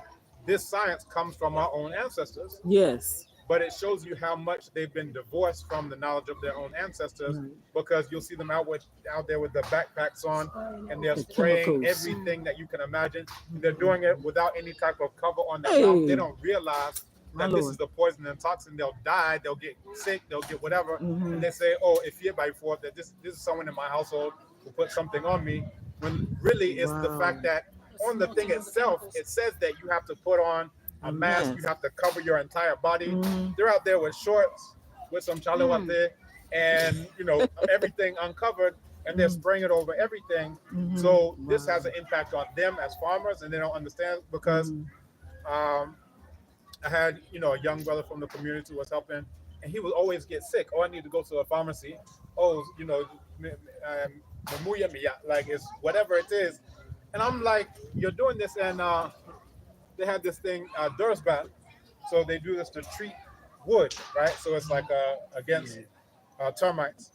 this science comes from our own ancestors, Yes. but it shows you how much they've been divorced from the knowledge of their own ancestors, because you'll see them out there with the backpacks on, and they're The spraying chemicals. everything that you can imagine. They're doing it without any type of cover on their Hey. mouth. They don't realize My that this Lord. is the poison and toxin. They'll die, they'll get sick, they'll get whatever, Mhm. and they say, "Oh, if you're by four, that this is someone in my household who put something on me," when really it's the Wow. fact that on the thing itself, it says that you have to put on a mask, you have to cover your entire body. Mhm. They're out there with shorts, with some chalawate, and everything uncovered, and they're spraying it over everything. So this has an impact on them as farmers, and they don't understand because I had a young brother from the community who was helping, and he would always get sick. Oh, I need to go to a pharmacy. Oh, like it's whatever it is. And I'm like, you're doing this, and they had this thing, Dursban. So they do this to treat wood, right? So it's like against termites.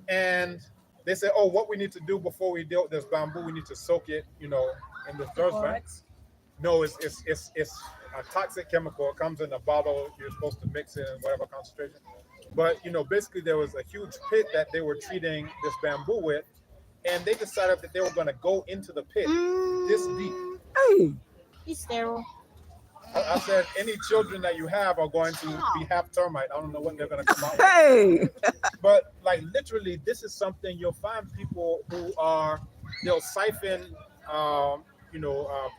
And they say, oh, what we need to do before we deal with this bamboo, we need to soak it, in this Dursban. No, it's a toxic chemical. It comes in a bottle. You're supposed to mix it in whatever concentration. But basically there was a huge pit that they were treating this bamboo with, and they decided that they were going to go into the pit this deep. Hey. He's sterile. I said, any children that you have are going to be half termite. I don't know what they're going to come out with. Hey. But like literally, this is something you'll find people who they'll siphon,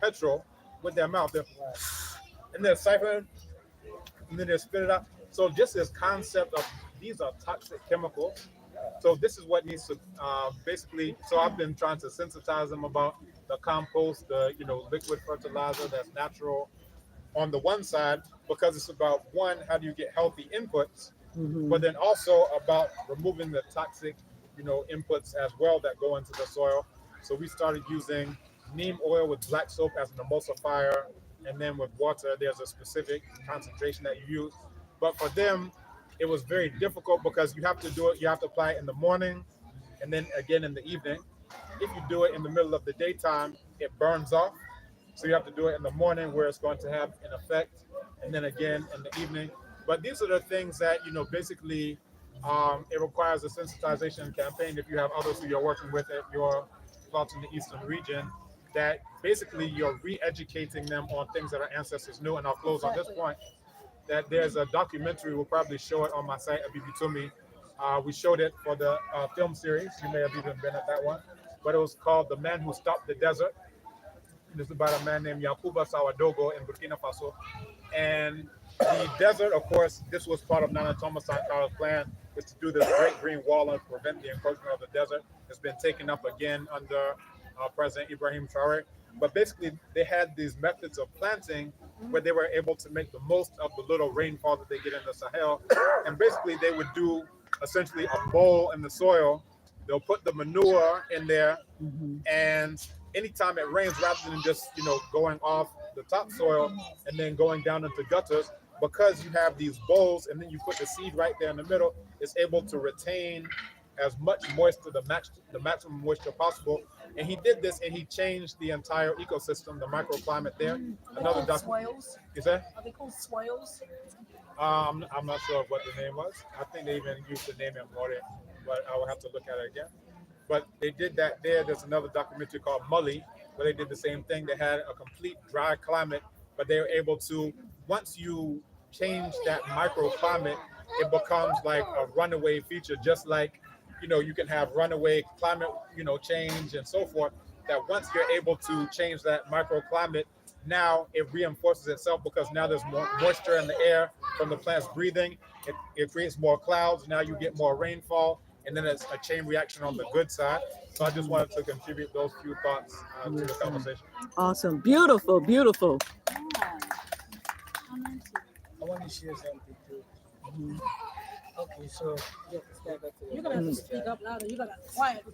petrol with their mouth, and they'll siphon, and then they'll spit it out. So just this concept of these are toxic chemicals. So this is what needs to basically. So I've been trying to sensitize them about the compost, the liquid fertilizer that's natural on the one side, because it's about one, how do you get healthy inputs, but then also about removing the toxic, inputs as well that go into the soil. So we started using neem oil with black soap as an emulsifier, and then with water, there's a specific concentration that you use. But for them, it was very difficult because you have to do it. You have to apply it in the morning, and then again in the evening. If you do it in the middle of the daytime, it burns off. So you have to do it in the morning where it's going to have an effect, and then again in the evening. But these are the things that, basically it requires a sensitization campaign. If you have others who you're working with at your thoughts in the Eastern region, that basically you're re-educating them on things that our ancestors knew. And I'll close on this point, that there's a documentary, we'll probably show it on my site, Abibitumi. We showed it for the film series. You may have even been at that one. But it was called The Man Who Stopped the Desert. This is about a man named Yakuba Sawadogo in Burkina Faso. And the desert, of course, this was part of Nana Thomas Sankaра's plan, is to do this Great Green Wall and prevent the encroachment of the desert. It's been taken up again under President Ibrahim Traore. But basically, they had these methods of planting where they were able to make the most of the little rainfall that they get in the Sahel. And basically, they would do essentially a bowl in the soil. They'll put the manure in there, and anytime it rains, rather than just going off the topsoil and then going down into gutters, because you have these bowls and then you put the seed right there in the middle, it's able to retain as much moisture, the maximum moisture possible, And he did this, and he changed the entire ecosystem, the microclimate there. Another swales. Is that? Are they called swales? I'm not sure what the name was. I think they even used the name in More, but I will have to look at it again. But they did that there. There's another documentary called Mully, where they did the same thing. They had a complete dry climate, but they were able to, once you change that microclimate, it becomes like a runaway feature, just like, you can have runaway climate, change and so forth, that once you're able to change that microclimate, now it reinforces itself because now there's more moisture in the air from the plants breathing. It creates more clouds. Now you get more rainfall, and then it's a chain reaction on the good side. So I just wanted to contribute those few thoughts to the conversation. Awesome. Beautiful, beautiful. I want to share something too. Okay, so You're gonna have to speak up louder. You gotta quiet.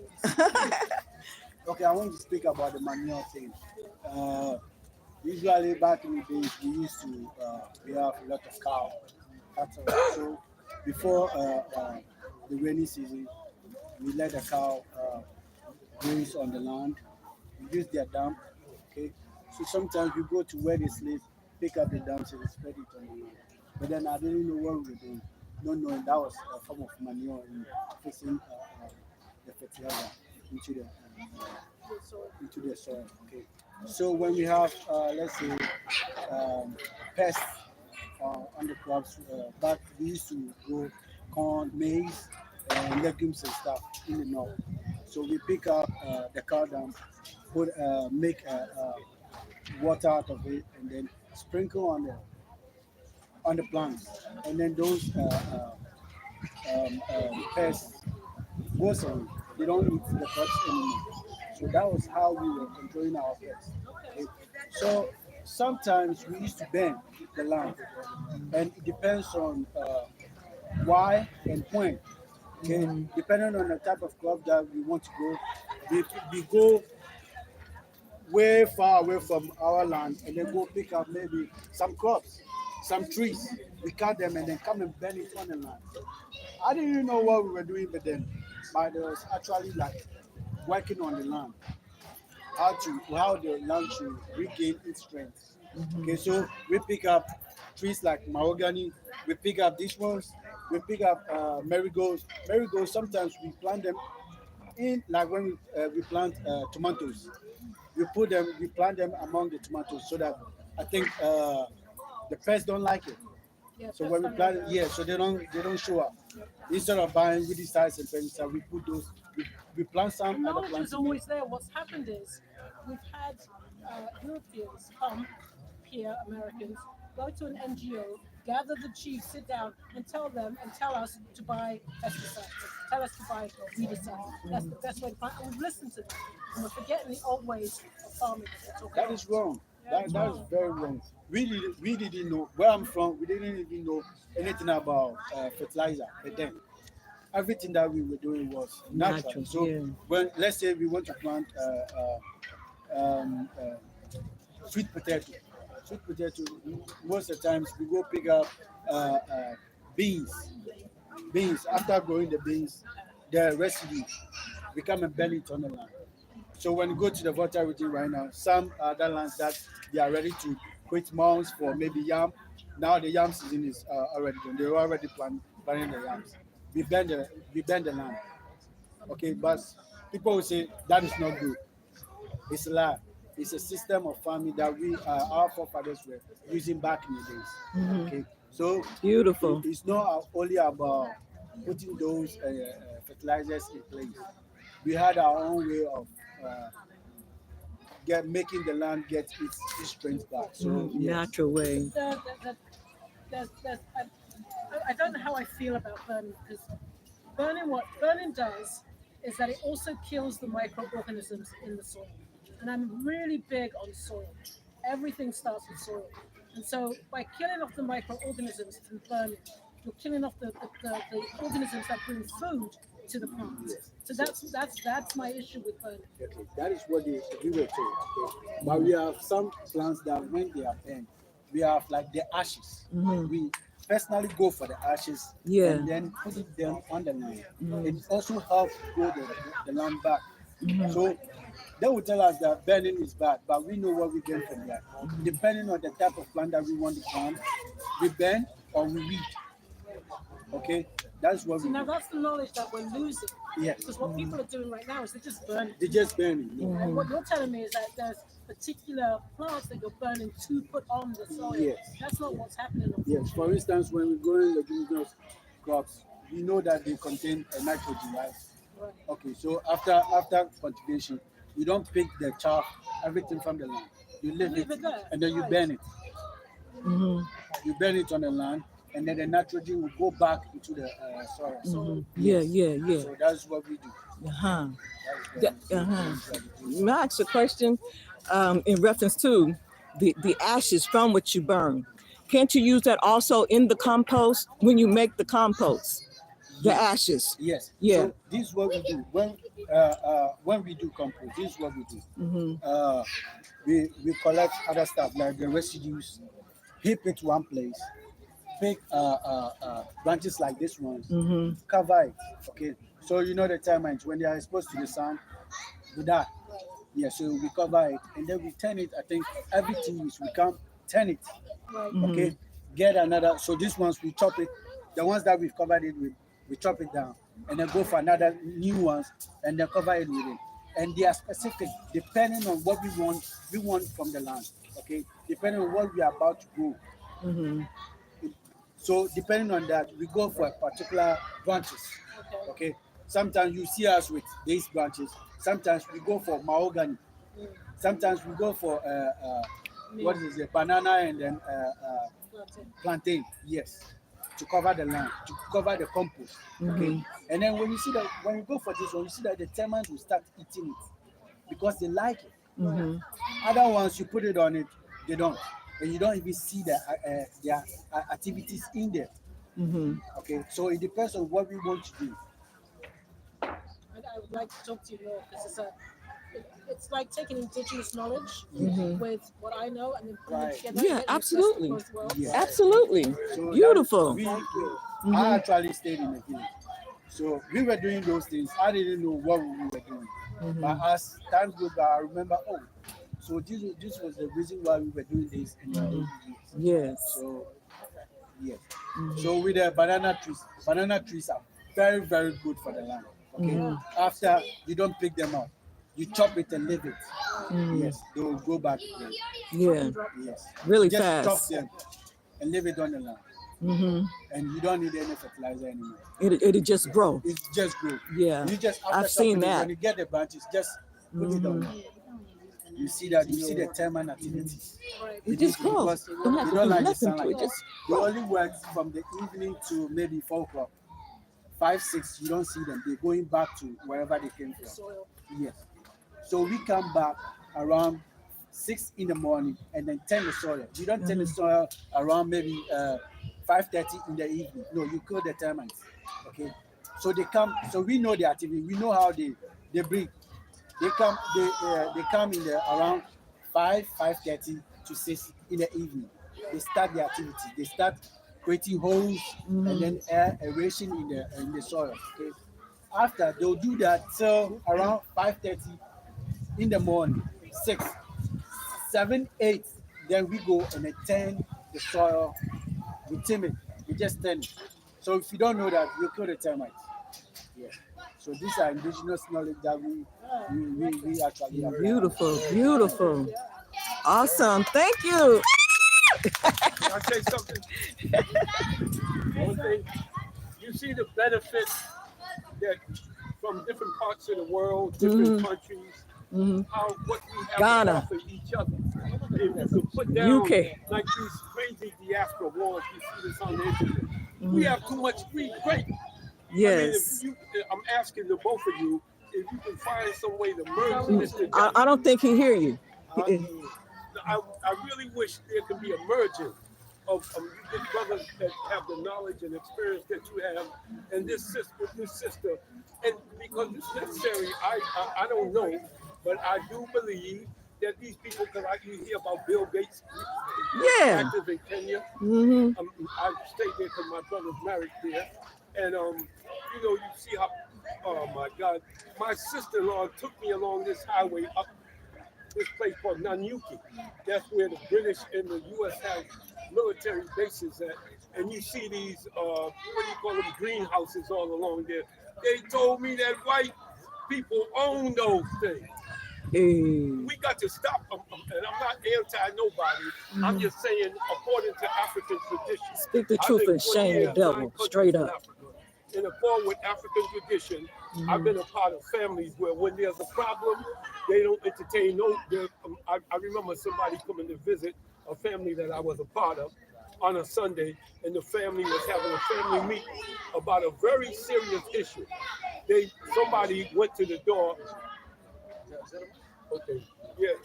okay, I want to speak about the manure thing. Usually back in the days, we used to we have a lot of cattle. So before the rainy season, we let the cow graze on the land. We use their dump. Okay, so sometimes we go to where they sleep, pick up the dumps and spread it on the land. But then I didn't know what we were doing. Not knowing that was a form of manure in fixing the fertilizer into the soil. Okay. So when we have let's say pests on the crops, back we used to grow corn, maize, legumes and stuff in the north. So we pick up the cow dung, make water out of it, and then sprinkle on the plants, and then those pests goes away. They don't eat the crops anymore. So that was how we were controlling our pests. Okay. So sometimes we used to burn the land, and it depends on why and when. Okay, depending on the type of crop that we want to grow, we go way far away from our land and then go pick up maybe some crops, some trees. We cut them and then come and burn it on the land. I didn't even know what we were doing, but it was actually like working on the land, how the land should regain its strength. Okay, so we pick up trees like mahogany, we pick up these ones, we pick up marigolds. Marigolds sometimes we plant them in like when we plant tomatoes. We plant them among the tomatoes so that I think the pests don't like it. Yeah, So when we plant it, yeah, so they don't show up. Instead of buying with these size and pesticide, we put those. We plant some. the Other knowledge plants is always there. What's happened is we've had Europeans come here, Americans, go to an NGO, gather the chiefs, sit down, and tell us to buy pesticides, tell us to buy weedicides. That's the best way to plant. And we've listened to them, and we're forgetting the old ways of farming. That is wrong. That is very wrong. We didn't know where I'm from. We didn't even know anything about fertilizer. But then everything that we were doing was natural. So when let's say we want to plant sweet potato, most of the times we go pick up beans. After growing the beans, the residue we come and burn it on the land. So when you go to the water routine right now, some other lands that they are ready to create mounds for maybe yam. Now the yam season is already done. They're already planting the yams. We burn the land. Okay, but people will say that is not good. It's a lie. It's a system of farming that our forefathers were using back in the days. Okay, so Beautiful. it's not only about putting those fertilizers in place. We had our own way of making the land get its strength back. So Natural way. I don't know how I feel about burning, because what burning does is that it also kills the microorganisms in the soil. And I'm really big on soil. Everything starts with soil. And so by killing off the microorganisms through burning, you're killing off the organisms that bring food to the plants. So that's my issue with burning. Okay, that is what we were told. Okay? But we have some plants that when they are burned, we have like the ashes. We personally go for the ashes and then put them on the land. It also helps grow the land back. So they will tell us that burning is bad, but we know what we get from that. Depending on the type of plant that we want to plant, we burn or we weed. Okay, that's what So we now do. that's the knowledge that we're losing. Yes, Because what people are doing right now is they're just burning. they just burning. And what you're telling me is that there's particular plants that you're burning to put on the soil. Yes. That's not what's happening. Yes, for instance, when we grow leguminous crops, we know that they contain a nitrogen, right? Right. Okay, so after cultivation, you don't pick the chaff, everything from the land. You leave Leave it it there. and then you Right. burn it. Mm-hmm. You burn it on the land, and then the nitrogen will go back into the soil. Mm-hmm. Yeah, yeah, yeah. So that's what we do. Uh-huh. That's Yeah, what we uh-huh. do. May I ask a question in reference to the ashes from which you burn? Can't you use that also in the compost when you make the compost? The ashes. Yes. Yeah. So this is what we do when we do compost. This is what we do. Mm-hmm. We collect other stuff like the residues, heap it one place, pick branches like this one, Mm-hmm. cover it. Okay. So you know the termites when they are exposed to the sun, they die. Yeah. So we cover it and then we turn it. I think every 2 weeks we come turn it. Mm-hmm. Okay. Get another. So these ones we chop it. The ones that we've covered it with, we chop it down and then go for another new ones and then cover it with it. And they are specific depending on what we want from the land. Okay, depending on what we are about to grow. Mm-hmm. So depending on that, we go for a particular branches. Okay, sometimes you see us with these branches. Sometimes we go for mahogany. Sometimes we go for what is it, banana and then plantain. Yes, to cover the land, to cover the compost. Okay, and then when you go for this one, you see that the termites will start eating it because they like it. Mm-hmm. Other ones you put it on it, they don't, and you don't even see their activities in there. Mm-hmm. Okay, so it depends on what we want to do. I would like to talk to you more because it's like taking indigenous knowledge Mhm. with what I know and then putting Right. it together. Yeah, and then absolutely. across the world. Yeah. Absolutely. So Beautiful. I actually stayed in the village, so we were doing those things. I didn't know what we were doing, but as time goes by, I remember. Oh, so this was the reason why we were doing this in the old years. Yes. So yes. So with the banana trees are very, very good for the land. Okay. After you don't pick them up, you chop it and leave it. Yes, they will go back again. Yeah. Yes. Really Just fast. chop them and leave it on the land. Mm-hmm. And you don't need any fertilizer anymore. It'll just grow. It just grow. Yeah. You just I've seen that. when you get the branches, just put it on. You see the termite activities. It just grows. Because they Don't have to don't do like the nothing to sunlight. it. Just They only work from the evening to maybe 4 o'clock. 5, 6, you don't see them. They're going back to wherever they came from. Soil. Yes. So we come back around 6 in the morning and then turn the soil. You don't turn the soil around maybe 5:30 in the evening. No, you kill the termites. Okay. So they come. So we know the activity. We know how they breed. They come in the around 5:30 to 6 in the evening. They start the activity. They start creating holes and then aeration in the soil. Okay. After they'll do that till around 5:30 in the morning, 6, 7, 8. Then we go and then turn the soil. We tame it. We just turn it. So if you don't know that, you kill the termites. Yeah. So these are indigenous knowledge that we actually have. beautiful, beautiful. Awesome. Thank you. Can I say something? One thing, you see the benefits that from different parts of the world, different countries, how what we have Ghana. to offer each other. If you could put down UK. like these crazy diaspora wars, you see this on the internet. We have too much free grape. Yes. I mean, I'm asking the both of you if you can find some way to merge this together. I don't think he hear you. I really wish there could be a merging of you good brothers that have the knowledge and experience that you have, and this sister, and because it's necessary. I don't know, but I do believe that these people, because you hear about Bill Gates, Yeah. active in Kenya. I stayed there because my brother's married there, and you see how oh my God, my sister-in-law took me along this highway up this place called Nanyuki. That's where the British and the U.S. have military bases at. And you see these, what do you call them, greenhouses all along there. They told me that white people own those things. We got to stop them. And I'm not anti-nobody. I'm just saying, according to African tradition. Speak the truth and shame the devil, straight up. In accord with African tradition, I've been a part of families where when there's a problem, they don't entertain no. I remember somebody coming to visit a family that I was a part of on a Sunday, and the family was having a family meeting about a very serious issue. Somebody went to the door. Okay, yeah,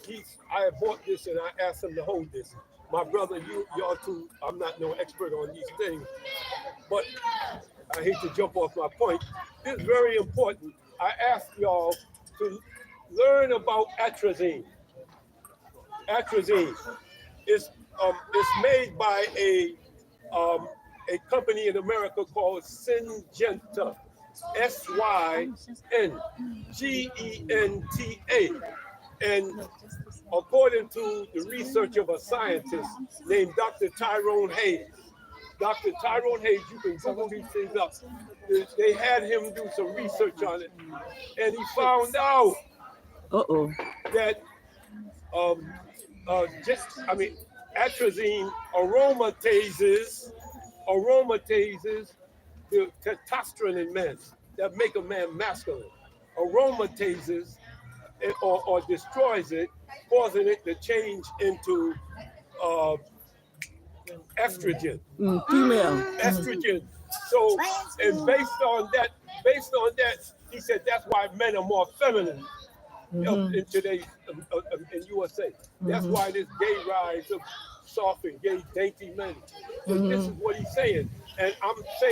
I had bought this and I asked him to hold this. My brother, y'all too. I'm not no expert on these things, but I hate to jump off my point. This is very important. I asked y'all to learn about atrazine. Atrazine is made by a company in America called Syngenta, Syngenta, and according to the research of a scientist named Dr. Tyrone Hayes. Dr. Tyrone Hayes, you can Google these things up. They had him do some research on it, and he found out that atrazine aromatases the testosterone in men that make a man masculine. Aromatases it or destroys it, causing it to change into estrogen. Female. Estrogen. So, and based on that, he said that's why men are more feminine in today's in USA. That's why this gay rise of soft and gay dainty men. So this is what he's saying, and I'm saying.